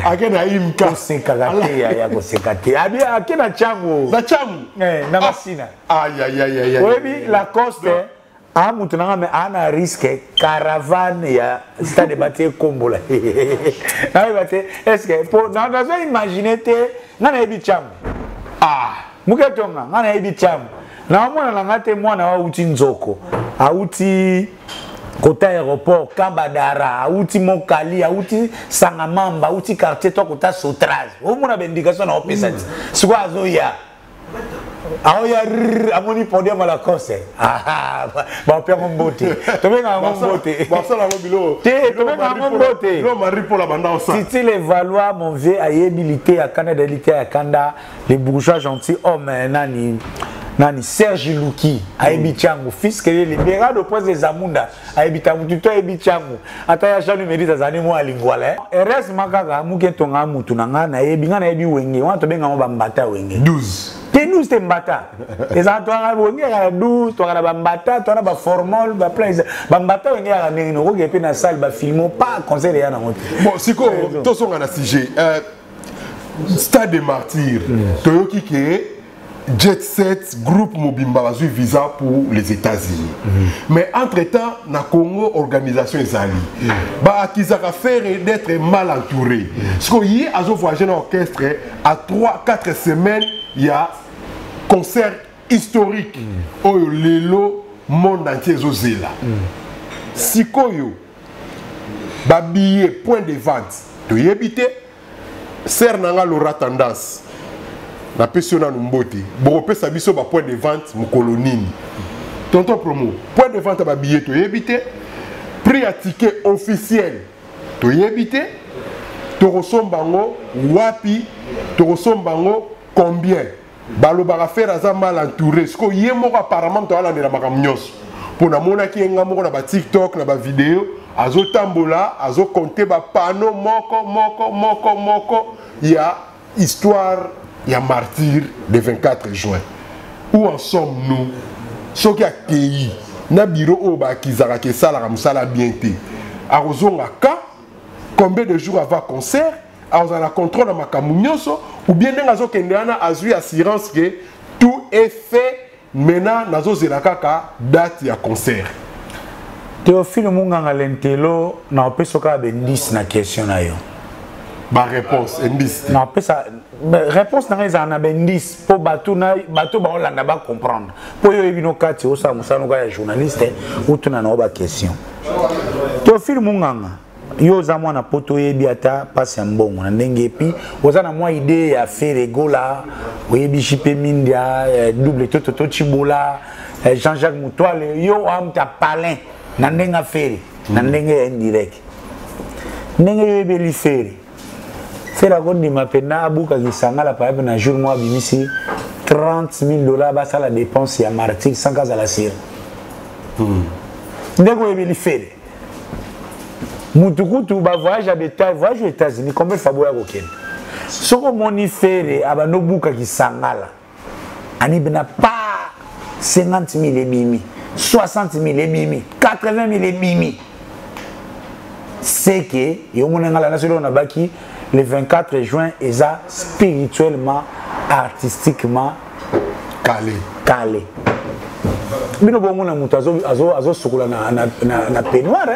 akena imka sekagate ya ko sekate abi akena chango na chango na masina aïe webi la coste a mutunanga me ana risque caravane ya stade bâti kombola na bâti est-ce que pour na imaginer te ngana ebi chango muketonga ngana ebi chango na mwana na ngate mwana wa uti nzoko auti kota aéroport Kambadara auti Mokali auti Sangamamba auti quartier to kota Sotrage o mona bendication na opesati siko azoya aoya amoni podium à la course ba pia ngombote to benga ngombote ba sala ngobilo te to benga ngombote lo mari pour la banda ça si les valois mon vieux ayabilité à Canada à Kanda les bourgeois gentils hommes nani Serge Luki ayebi changu fils que libéral de prince des Amunda ayebi tamututo ayebi changu ata ya chanu medita zani mo alingwala RS makaka mukentonga mutu nanga na yebi ngana yebi wenge wana to benga mo bambata wenge 12 te nous c'était mbata eza to nga wenge ya 12 to nga bambata to na ba formal ba place bambata wenge ya ndenge no ko kepe na salle ba filmo pas concert ya na moto bon siko to songa na sujet stade des martyrs toyoki ke Jet Set, groupe Mobimba a eu visa pour les États-Unis. Mais entre-temps, na Congo, organisation Ezali. Bah, qu'ils ont affaire d'être mal entourés. Parce que hier, à voyagé dans l'orchestre, à 3-4 semaines, il y a concert historique. Oh, Lelo, monde entier, Zozela. Sikoyo, bah, billet, point de vente. Tu y habites, Cernanga l'aura tendance. Na pesiona numbote borope sabiso ba point de vente mukolonini tonton promo point de vente ba billet to yebite prix à ticket officiel to yebite to resombango wapi to resombango combien balo ba faire aza mal entouré ce ko yemo apparemment to ala de la makamnyos pour na mona ki nga moko na ba TikTok na ba vidéo azo tambola azo compter ba panneau moko ya histoire. Il y a martyr le 24 juin. Où en sommes-nous? Ce qui a accueilli, na bureau au Bakizara qui ça la ramsala bienté. À Rozongaka, combien de jours avant concert? À la contrôle à Makamunyoso ou bien nazo kendeana a eu assurance que tout est fait maintenant nazo zelakaka date ya concert. Théophile Munganga Lentelo na pesoka be 10 na question na yo. Ma réponse est 10. Non, réponse n'a rien à 10 pour bateau ba Hollande ba comprendre. Pour yo ebino kati o sa musano ga journaliste ou tuna na ba question. Théophile Munganga yo za mwana poto yebi ata passe mbongo na ndenge pi oza na mwa idée ya faire egola oyebi JP Mindia double toto Chibola Jean-Jacques Moutoile yo amta palin na ndenga faire na ndenge indirect. Ndenge yo ebeli faire c'est la grande mapena abuka kisanga la par exemple un jour moi bimisi $30,000 basa la dépense ya martyr sans cas à la cire. Ndeko ebeli faire. Mutukutu ba voyage aux États-Unis combien faboya koken. Soko moni faire abano buka kisanga la. Ani bena pas 50,000 et mimi, 60,000 et mimi, 80,000 et mimi. C'est que yo monanga la national na baki le 24 juin, ils ont spirituellement, artistiquement calé. Bino bongo na mutu azo sokola na peignoir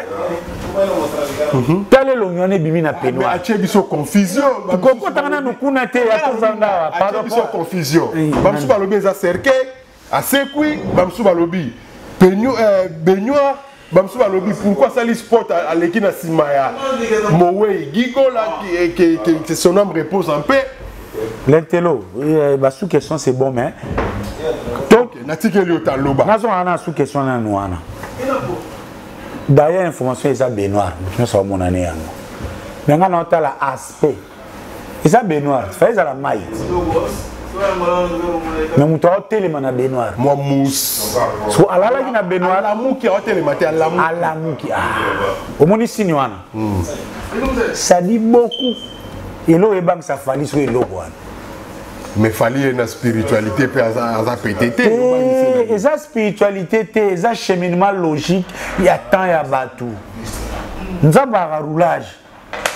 tale longone bimi na peignoir mais biso confusion koko tangana nukuna te ya kozanga pardon biso confusion bamsu balobi eza cercueil asekui bamsu balobi peignoir Bamsou balobi pourquoi ça li sport à l'équipe na Simaya Mowe Gigo là que son âme repose en paix. L'intello, bah sous question c'est bon mais donc natike li otaloba. Nazo ana sous question na noana. D'ailleurs information est ça Benoît, nous sommes mon année yango. Mais on a la aspect. Et ça Benoît, fait ça la maille. Mais mon toit tellement na Benoît. Moi mousse. So alala qui na Benoît. La mou qui a tellement maté à la mou. À la mou qui au moni sinuana. Ça dit beaucoup. Et l'eau est banque ça fallait sur l'eau quoi. Mais fallait une spiritualité pour à PTT. Et ça spiritualité, et ça cheminement logique, il y a tant il y a bateau. Nous avons un roulage.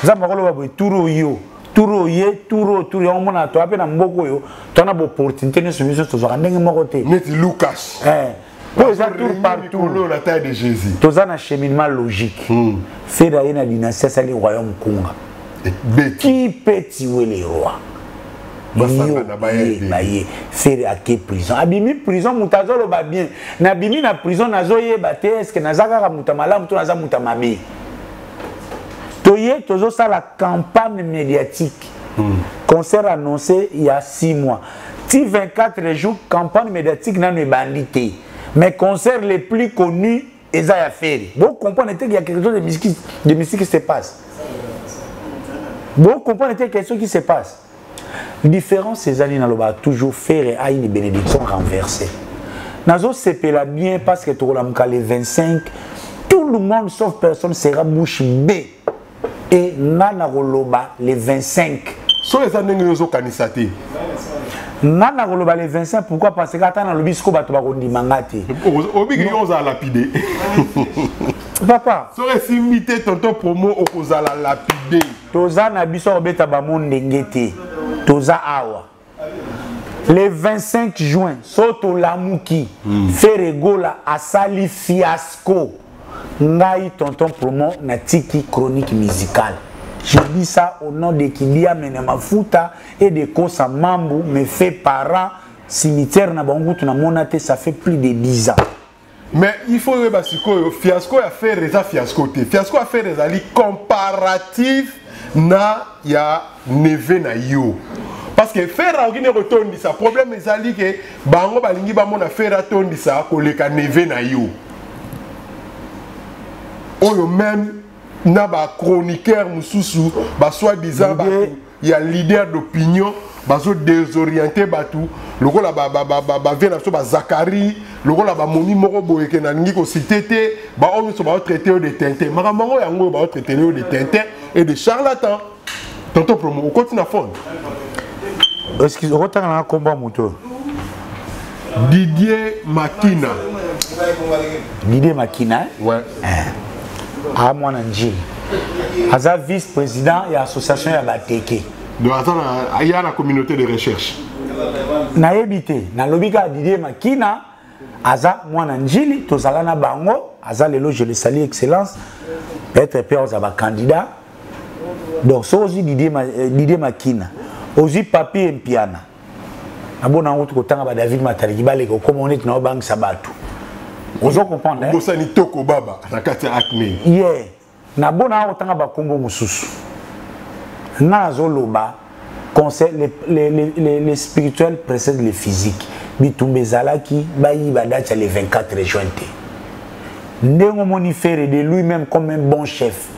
Nous avons un touro yo. Touro ye, touro, on a tout appelé dans Mboko yo. Tu as une opportunité de se mettre sur un dengue moroté. Mais Lucas. Pour ça tour partout. La taille de Jésus. Tu as un cheminement logique. Fait d'ailleurs la dynastie, c'est le royaume Konga. Qui peut tuer les rois? Faire à quelle prison? Abimi prison, mutazolo ba bien. Nabimi na prison nazoye bate est-ce que nazaka mutamala muto naza mutamabe. Toye tozo ça la campagne médiatique. Concert annoncé il y a 6 mois. Ti 24 jours campagne médiatique n'a ne bandité. Mais concert les plus connus ils a faire. Vous comprenez qu'il y a quelque chose de mystique qui se passe. Vous comprenez quelque chose qui se passe. Différence ces années dans le bas toujours faire à une bénédiction renversée. Nazo sepela bien parce que tu as les 25, tout le monde sauf personne sera bouche B. Et nana roloba les 25. So les années nous ont canissaté. Nana roloba les 25 pourquoi parce que attends dans le bisco ba to ba kondi mangate. Obi on a lapidé. Papa, serait simité tonton promo oposa la lapidé. Toza na biso obeta ba monde ngete. Toza awa. Le 25 juin, Soto Lamouki, Ferregola asali fiasco. Ngai tonton promo na tiki chronique musicale. Je dis ça au nom de Kilia Menemafuta et de Kosa Mambu, me fait parents, cimetière na bangutu na monate, ça fait plus de 10 ans. Mais il faut que fiasco a fait des fiasco. Fiasco a fait des alliés comparatifs na ya neve na yo. Parce que faire un retourne ça problème est ali que bango balingi ba mona faire retourne ça koleka neve na yo. Oyo même na ba chroniqueur mususu ba soi-disant il y a leader d'opinion bazo désorienté batu loko la ba vient na so ba Zakari loko la ba moni moko boye ke na ngi ko cité ba on so ba traiter de tintin maramango yango ba traiter de tintin et de charlatan. Tonton promo on continue à fond. Est-ce qu'ils ont un combat moto? Didier Makina. Didier Makina? Ouais. À moi Nanji. Aza vice-président et association ya Bateke. Donc il y a la communauté de recherche. Na habité, na lobika Didier Makina, Aza moi Nanjili, tozala na bango, Aza lelo je le salue excellence. Peut-être père aux candidat. Donc ça aussi Didier Makina. Aussi papier et piano. Abona on tout temps David Matali balé comme on est dans banque sabatu. Vous comprenez? Vous savez toko baba na kati acné. Yeah. Na bona autant ba kombo mususu. Na zoloba conseil les spirituels précèdent les physiques. Bitumbe zalaki bayi badacha le 24 juin. Ndengo moni faire de lui-même comme un bon chef.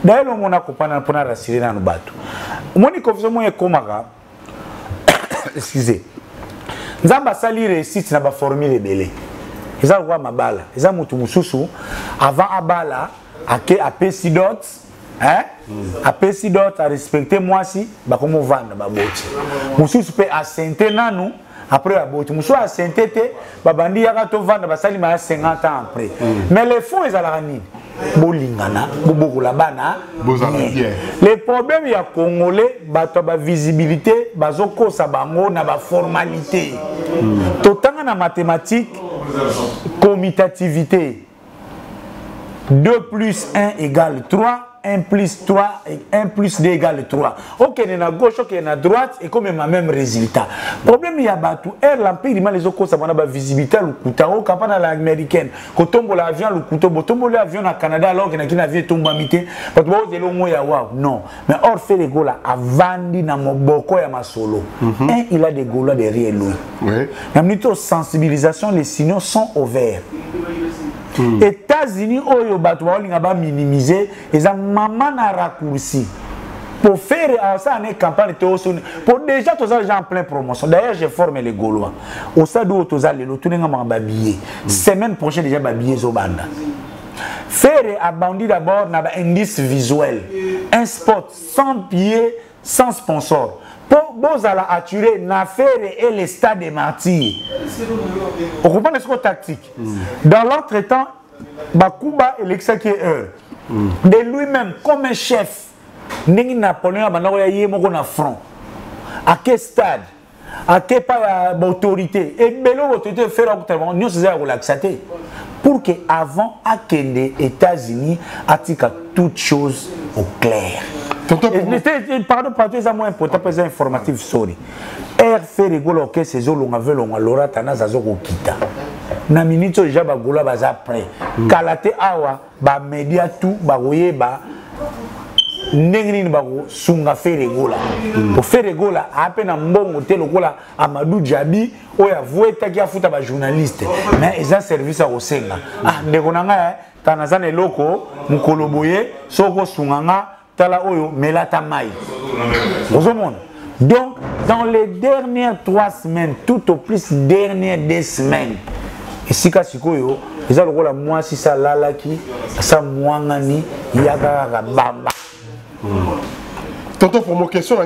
D'ailleurs on a compris pour na rassurer na nubatu. Moni konfusion mo ekomaka. Excusez. Nzamba sali réussite na ba formule belé. Eza roi mabala. Eza mutu mususu avant abala ake apesi dot, hein? Apesi dot a respecter moi si ba komo vendre ba boti. Mususu pe asente nanu après la boti. Mususu asente te ba bandi yaka to vendre ba sali ma 50 ans après. Mais les fonds ezala nini? Bolingana, bobokola bana. Les problèmes ya congolais bato ba visibilité bazoko sa bango na ba formalité. Totanga na mathématiques commutativité 2 plus 1 égale 3 1 plus 3 et 1 plus 2 égale 3. Ok, il y a à gauche, ok, il y a à droite, et comme il y a même résultat. Le problème, il y a tout. L'empire, il y a les autres, ça va visibilité, le couteau, au capana l'américaine. Quand on voit l'avion, le couteau, on voit l'avion au Canada, alors qu'il y a un avion tombé à mité. Parce que vous avez le mot, non. Mais or, fait les Gaulois, avant de mon boko, il y a ma solo. Il a des Gaulois derrière lui. Il y a une sensibilisation, les signaux sont ouverts. États-Unis, oyo bato ba minimiser et ça maman na raccourci pour faire ça une campagne pour déjà tous les gens en pleine promotion. D'ailleurs, j'ai formé les Gaulois. Au stade où tous les lots, tout les gens m'habillé. Semaine prochaine déjà m'habillé au banda. Faire abandi d'abord n'a un indice visuel, un spot sans pied, sans sponsor. Pour vous attirer l'affaire et les stades des martyrs. On comprend les scores tactiques. Dans l'entretemps, Bakuba et l'exécuteur, de lui-même comme un chef, Nengi Napoléon a eu un front. À quel stade? À quelle autorité? Et Belo autorité faire autrement. Nous sommes relaxés. Pour que avant à les États-Unis attiquent toutes choses au clair. Pardon, c'est moins important, c'est informatif, sorry. R fait rigoler que ces eaux l'ont avait l'ora tanazazo kita. Na minute déjà bagola baza prêt. Kalate awa ba média tout ba royer ba nengini bago sunga fait rigola. Pour faire rigola à peine un bon hôtel lokola Amadou Djabi oya voeta ki afuta ba journaliste. Mais ils ont service à osenga. Ah ndekonanga tanazane loko mukoloboye soko sunganga tala oyo melata mai. Donc, dans les dernières 3 semaines, tout au plus dernières 2 semaines, et si kasikoyo, ils ont la moi si ça lalaki, ça moangani, yaga bamba. Tonton, pour mon question,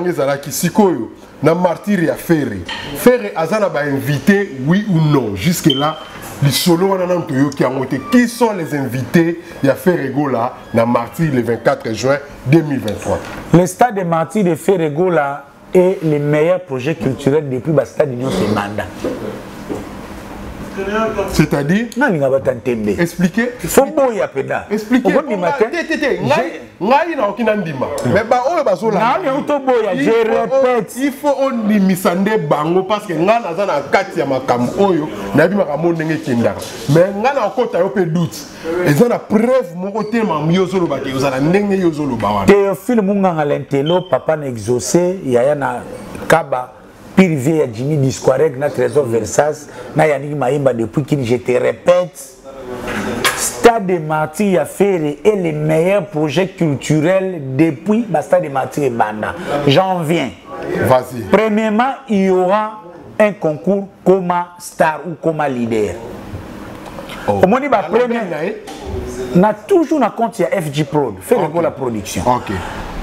qui sikoyo, na martyr ya Ferré. Ferré azana ba invité, oui ou non, jusque là. Qui sont les invités Il y a Ferregola dans Martyr le 24 juin 2023. Le stade de Martyr de Ferregola est le meilleur projet culturel depuis le stade d'Union Semanda. C'est-à-dire expliquez. Faut boya peda. Expliquez. Mais bah oh bah je répète. Il faut on limisande bango parce que ngana zana kati ya makambo oyo na bi makambo ndenge kindaka. Mais ngana okota yo pe doute. Et ça la preuve mon côté ma miozolo ba ke ozala ndenge yozolo ba wana. Théophile Munganga l'entelo papa na exaucé yaya na kaba Pirivé à Jimmy Disquareg, na Trésor Versas, na Yannick Maïmba depuis qu'il je te répète. Stade de Martyr à Ferré est le meilleur projet culturel depuis le Stade de Martyr et Banda. J'en viens. Vas-y. Premièrement, il y aura un concours comme star ou comme leader. Oh. Au moins, on a toujours un compte sur FG Prod, fait la production. Okay.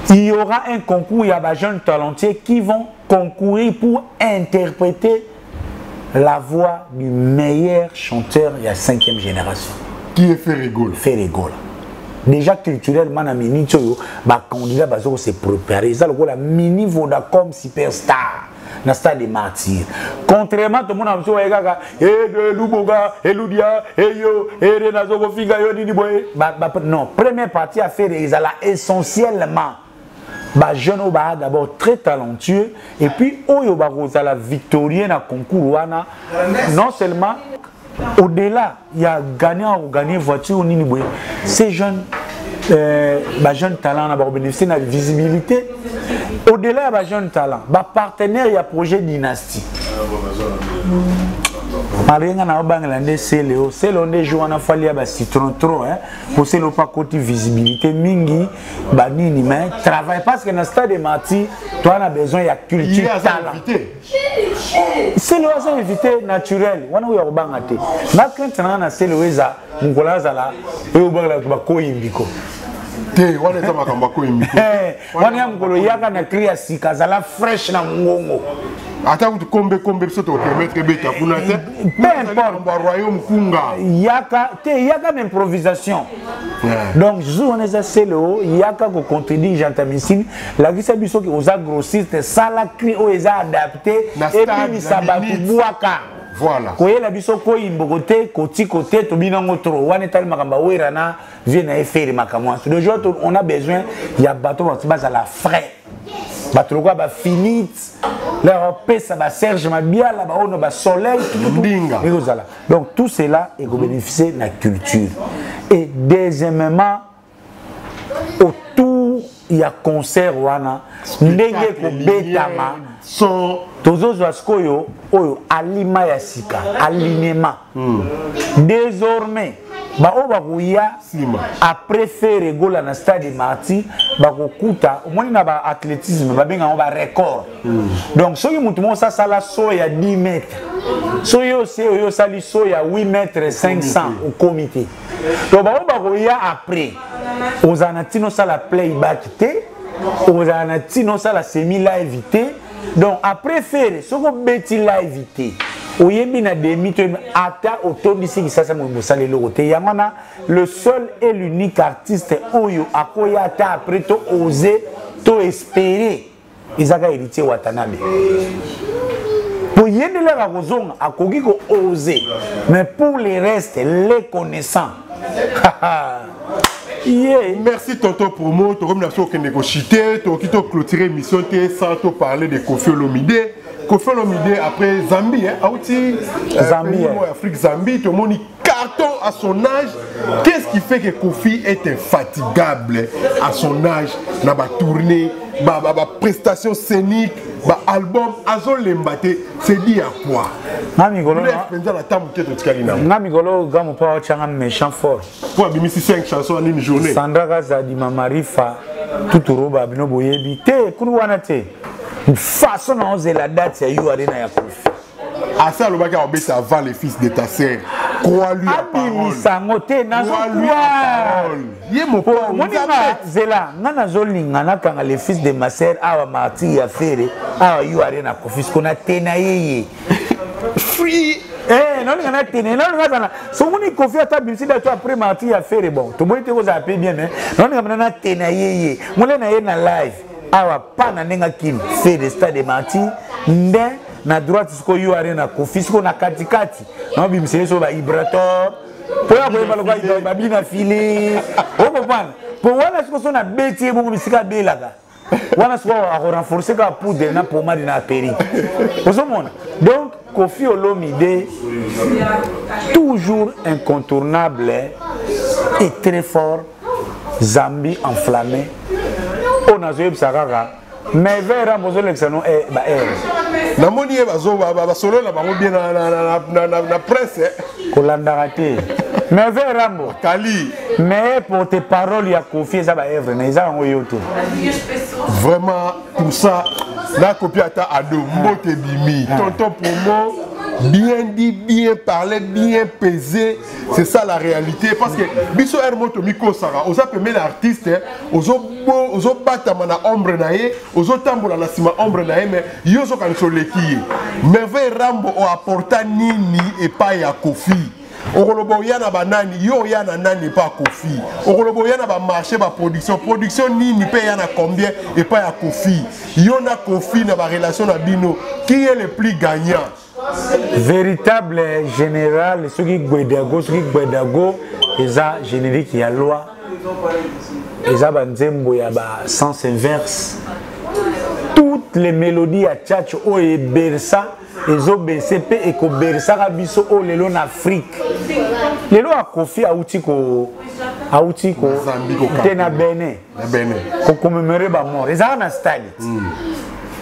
Il y aura un concours, il y a des jeunes talentueux qui vont concourir pour interpréter la voix du meilleur chanteur de la 5e génération. Qui est Ferregola? Ferregola. Déjà culturellement, na mini ba candidat bazo se préparer. Ça la mini Vodacom superstar na stade de Martyr. Contrairement tout le monde a dit gaga de Luboga et Ludia et yo et Renazo go figa yo ni boy. Non, première partie à faire essentiellement ba jeune ba d'abord très talentueux et puis oyo ba la victorien à concours wana non seulement au-delà il y a gagné voiture ni boy. Ces jeunes jeune talent na ba bénéficier de la visibilité. Au-delà de jeune talent, ba partenaire il y a projet dynastie. Maringa na Bangladesh c'est Léo joue en affaire ya ba citron trop hein pour c'est le pas côté visibilité mingi ba nini mais travaille parce que dans stade de Martyr toi on a besoin il y a culture talent. C'est le hasard invité naturel wana uya obangate. Na quand na c'est le eza mukola zala e obangala ba ko yimbiko. Te wana za makamba ko yimbiko. Wana mukolo yaka na clear sika zala fresh na ngongo. Attends, combien ça te permettre de faire pour notre royaume Kunga. Il y a une improvisation. Donc, je on est assez le il y a qu'à contredire Jantamissine. La vie c'est que aux grossistes, ça la cri aux adapté et puis ça va pour boaka. Voilà. Koyela biso koyimbo côté côté to binango trop. Wana tali makamba werana vient na faire makamwa. De jour on a besoin il y a bateau base à la frais. Bateau quoi ba finite. Leur pesa ba Serge Mabiala ba ono ba soleil tout. Donc tout cela est bénéficier de la culture. Et deuxièmement autour il y a concert wana ndenge ko betama son tozozo skoyo oyo alima ya sika alignement désormais ba obakuya après faire regola na stade Marty bakokuta omoni na ba athlétisme ba benga ba record donc soki mutu mo sa sala so ya 10 mètres soyo se oyo sali so ya 8 mètres 500 au comité donc ba obakuya après ozanatino sala playback te ozanatino sala semi live te. Donc après faire ce qu'on bêtit live té oyebi na demi to ata otobisi ki sasa mo sale lokote yamana le seul et l'unique artiste oyo akoya ata après to oser to espérer izaka héritier Watanabe pour yendela la kozonga akoki ko oser mais pour les restes les connaissants Yeah. Merci tonton pour moi. Tu as négocié, tu as clôturé l'émission sans te parler de Koffi Olomide. Koffi Olomide après Zambie, Zambie, Afrique, Zambie, tout le monde carton à son âge. Qu'est-ce qui fait que Koffi est infatigable à son âge? Dans la tournée, la prestation scénique, l'album, Azol Lembate, c'est dit à quoi? Namigolo, gamu pa wachanga méchant fort. Pour abimisi 5 chansons en une journée. Sandra Gaza di Mamarifa, tout roba bino boyebi te kuru wana te. Façon na oser la date ya yu arena ya Koffi. Asa le baga obéit avant les fils de ta sœur. Crois-lui à parole. Sangote nazo croire. Yé mon père, moni ma zela ngana zolinga na kanga les fils de ma sœur awa Marty ya fere awa yu arena Koffi kona tena yeye. Free. Eh non ngana tena non ngana so moni Koffi ata bisida to après Marty ya fere bon to boite ko za pe bien mais non ngana tena yeye mole na ye na live awa pana nenga kim fere stade Marty nde na droite siko yu arena Koffi siko na katikati na bimsele so ba vibrator po ya ko ba ko ba bina fili o ko pana po wana siko so na beti bo bisika belaga wana siko a renforcer ka poudre na pomade na péri osomona donc Koffi Olomide toujours incontournable et très fort. Zambie enflammé on a joué Sarara mais vers Rambozo l'examen est ba na moni e bazo ba solo na bango bien na presse kolanda raté mais vers Rambo Kali mais pour tes paroles il y a Koffi ça ba œuvre mais ça on yoto vraiment pour ça la copie ata ado mbote bimi tonton promo bien dit, bien parlé, bien pesé, c'est ça la réalité. Parce que biso ermoto miko sara, osa permet l'artiste, oso batama na ombre nae, oso tambola na sima ombre nae, mais yoso kan soleki. Merveille Rambo o apporta nini et pas ya Koffi. Okolobo yana banani, yo yana nani pas Koffi. Okolobo yana ba marché ba production nini pe yana combien et pas ya Koffi. Yo na Koffi na ba relation na bino, qui est le plus gagnant? Véritable général, ceux qui Gwedago, ils ont générique, il y a loi, ils ont banzembo, il y a sens inverse. Toutes les mélodies à tchatch, oh et bersa, ils ont BCP et ko bersa rabiso, oh les en Afrique. Les lois à Koffi à Outiko, Tena Bene, pour commémorer ma mort. Ils ont un stade.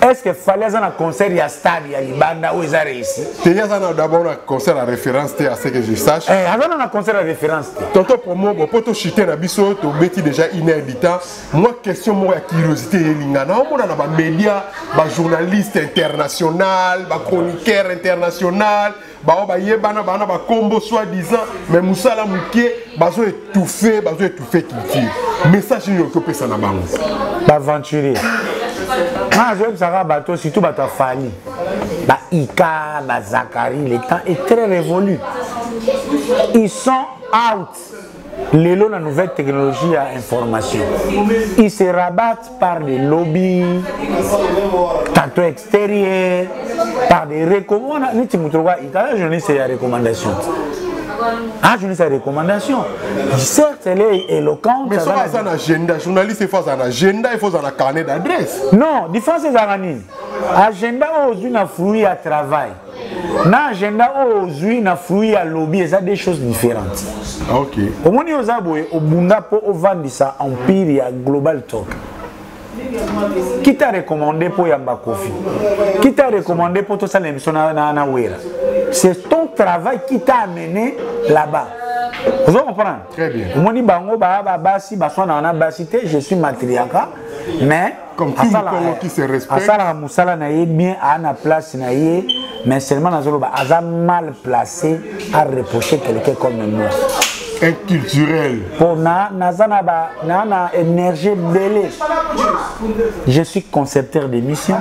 Est-ce qu'il fallait un concert à stade à Libanda où ils ont réussi? Il y a d'abord un concert à référence à ce que je sache. Il y a un concert à référence. Tonton pour moi, pour te chuter na biso, tu bêtis déjà une heure du temps. Moi question moi curiosité lingana, on a ba média, ba journaliste international, ba chroniqueur international, ba yebana ba combo soi-disant, mais Moussala Mouké, bazo étouffé culture. Message ni occupé ça na bango. Ba aventurier. Ah, je sais bateau, surtout bateau Fali. Ba Ika, ba Zakari, le temps est très révolu. Ils sont out. Les lots, la nouvelle technologie à information. Ils se rabattent par des lobbies, tantôt extérieurs, par des recommandations. Je ne sais pas les recommandations. Ah, je ne sais pas les recommandations. Certes, elle est éloquente. Mais ça va un agenda. Journaliste, il faut un agenda, il faut un carnet d'adresse. Non, différence c'est Zaranine. Agenda aujourd'hui n'a fruit à travail. L'agenda aujourd'hui n'a fruit à lobby. C'est des choses différentes. Ok. Au moment où vous au Bunda pour vendre ça Empire à Global Talk. Qui t'a recommandé pour Yamba Kofi? Qui t'a recommandé pour tout ça l'émission na Wera? C'est ton travail qui t'a amené là-bas. Vous comprenez? Très bien. Au moment où bango basi basona na basité, je suis matriarcat, mais comme tout le qui se respecte. Asala musala na yé bien à na place na yé, mais seulement na zolo ba aza mal placé à reprocher quelqu'un comme moi. Inculturel. Pour na énergie belée. Je suis concepteur d'émissions,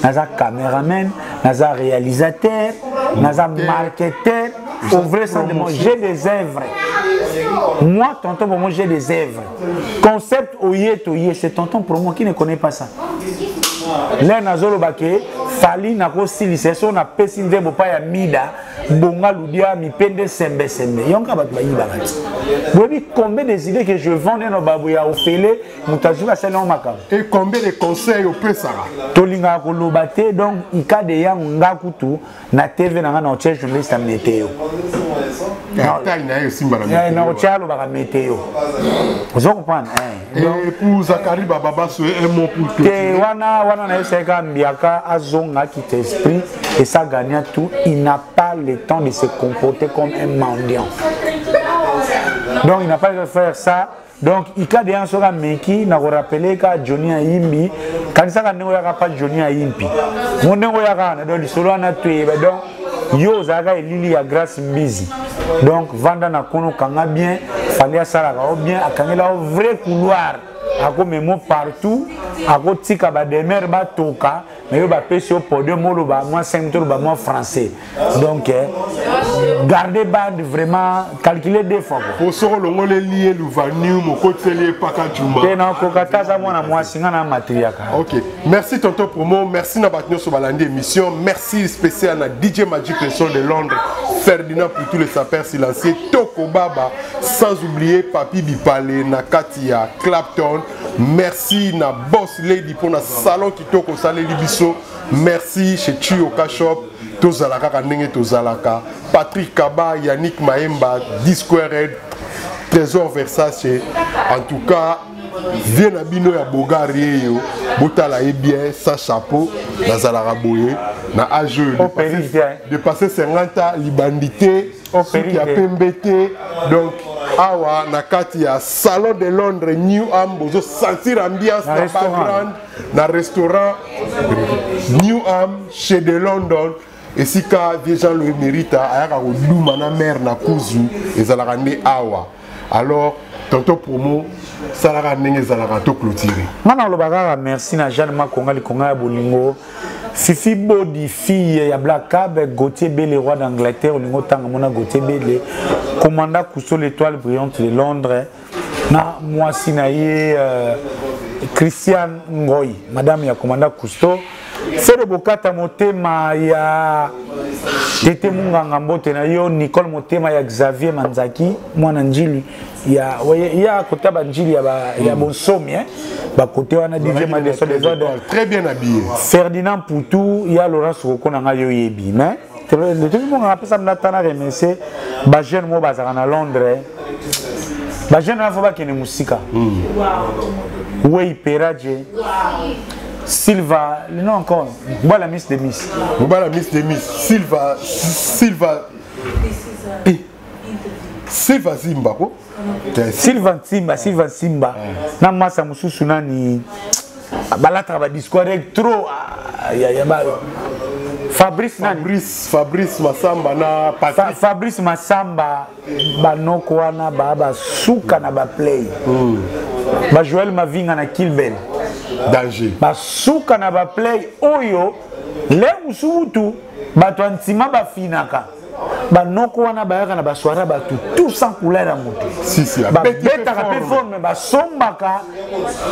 naza caméraman, naza réalisateur, naza marketeur. Au vrai sens de moi, j'ai des œuvres. Moi, tonton pour moi, j'ai des œuvres. Concept oye, c'est tonton pour moi qui ne connaît pas ça. Là, nazolo bake, fali nako silise so na pesi ndembo pa ya mida, bonga ludia mi pende sembe. Yonka bat ba yibakati. Bobi combien des idées que je vends dans babuya ofele, mutazuka selon makam. Et combien de conseils au pesara? Tolinga ko lobate donc ikade ya ngakutu na TV na na oche journaliste météo. Na ochalo ba météo. Vous comprenez? Et pour Zakari Baba c'est un mot pour tout. Wana na eseka mbiaka azonga qui t'esprit et ça gagne tout, il n'a pas le temps de se comporter comme un mendiant. Donc il n'a pas de faire ça. Donc il y a des gens qui n'a rappelé que Johnny Ayimbi quand ça n'a pas Johnny Ayimbi. Mon nom est donc solo na tué donc yo zaga elili ya grâce mbizi. Donc vanda na kono kanga bien, fallait ça bien akangela au vrai couloir. Ako memo partout, ako tika ba demer ba toka, mais yo ba pesi au podium mo ba moi 5 tours ba moi français. Donc garder bande vraiment calculer deux fois. Pour ce le ngole lié le vanu mo côté lié pas ka juma. Et na ko kata za moi na moi singa na matriaka. OK. Merci tonton promo, merci na batnyo so balandi émission, merci spécial à DJ Magic le son de Londres, Ferdinand pour tous les sapeurs silencieux, Toko Baba, sans oublier Papi Bipale na Katia Clapton. Merci na Boss Lady pour na salon qui toko salé libiso. Merci chez Chioka Shop. Tozalaka kanenge tozalaka. Patrick Kaba, Yannick Maemba, Disquared, Trésor Versace. En tout cas, viens à Bino ya Bogari yo. Botala e bien, sans chapeau, na zalaka boye, na âge de passer 50 ans, libandité, qui a pembete. Donc awa na kati ya salon de Londres Newham bozo sentir ambiance na background na restaurant Newham chez de London et si ka déjà le mérite ayaka ko duma na mer na kuzu ezalaka nde awa. Alors tonton promo salaka ndenge ezalaka to clôturer mana lobaka merci na Jeanne Makonga likonga ya bolingo Fifi Bodi, fille ya Black Cab, Gauthier B, le roi d'Angleterre, Olingo Tangamona, Gauthier B, le commandant Cousteau, l'étoile brillante de Londres, na moi Sinaye, Christian Ngoy, madame ya commandant Cousteau, c'est le bokata motema ya Tete Munganga Mbote na yo, Nicole Motema ya Xavier Manzaki, moi Nanjili, ya côté Banjili ya Bonsomi, bah côté on a dit très bien habillé. Ferdinand Poutou, il y a Laurent Soko na yo yebi, mais le tout le monde a appelé ça m'attendre remercier, bah jeune moi bazara na Londres, bah jeune na faut pas qu'il ne musique. Oui Peradje. Silva, non encore, voilà Miss de Miss. Voilà Miss de Miss. Silva Zimba quoi? Silva Simba. Na masa mususu nani balata ba discours trop Fabrice Masamba na Fabrice Masamba banoko wana baba suka na ba play. Ba Joël Mavinga na Kilbel. Danger. Ba suka na ba play oyo le musutu bato antima ba finaka. ba noko wana ba yaka na ba soirée ba tout sans couleur à moto si ba beta ka pe forme ba sombaka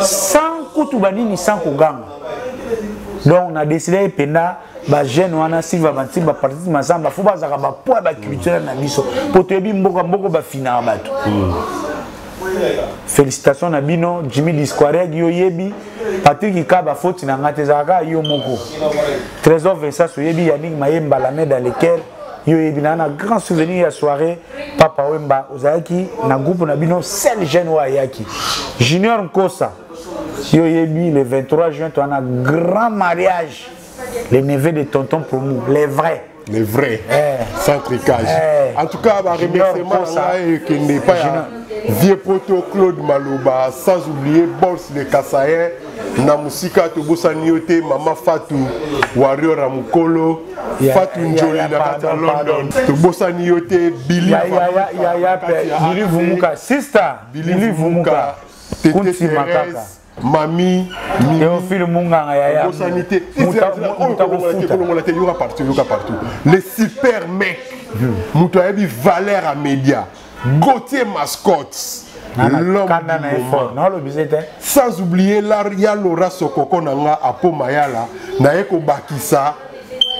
sans kutu banini sans kuganga donc on a décidé penda ba jeune wana Silva Banti ba partie masamba faut bazaka ba poids ba culturel na biso pour te bi mboko ba fina bato. Félicitations na bino Jimmy Disquare yo yebi Patrick Kaba faute na ngate zaka yo moko Trésor Vincent Soyebi Yannick Mayemba la main dans lesquels yo yebi na grand souvenir ya soirée Papa Wemba ozaki na groupe na bino seul jeune wa yaki Junior Nkosa yo yebi le 23 juin tu as un grand mariage les neveux de tonton Promo les vrais sans tricage. En tout cas, bah, remerciement qui n'est pas vieux poteau Claude Maloba, sans oublier Boss de Kassaye, Namusika Tobusa Niote, Mama Fatou, Warrior Ramukolo, Fatou Njoli na London, Tobusa Niote, Billy Vumuka, Sister, Billy Vumuka, Tete Thérèse, Mami, Théophile Munganga Yaya, sanité, partout. Les super mecs, Moutayebi Valère à média, Gauthier Mascotte, l'homme sans oublier Laria Laura Sokoko Nanga Apo Mayala, Naeko Bakissa,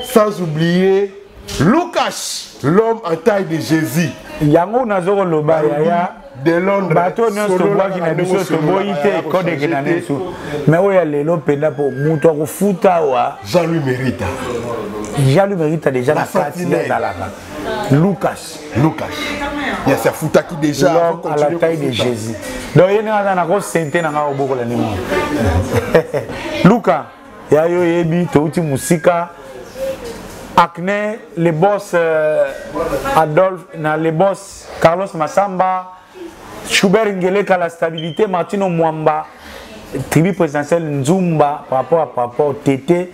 sans oublier Lucas, l'homme en taille de Jésus. Yango Nazoro Loba Yaya. De Londres, bateau non se boit qui n'a pas de boité quand des grenades sous mais où est le lopenda pour monter au fouta wa Jean-Louis Mérita déjà la sentinelle dans la Lucas il y a sa fouta qui déjà à la taille de Jésus donc il y a une grosse centaine dans beaucoup la nuit Lucas il y a eu Ebi Touti Musika Acne les boss Adolphe les boss Carlos Massamba Schubert Ngeleka la stabilité, Martino Mwamba, tribu présidentielle Nzumba par rapport au TT.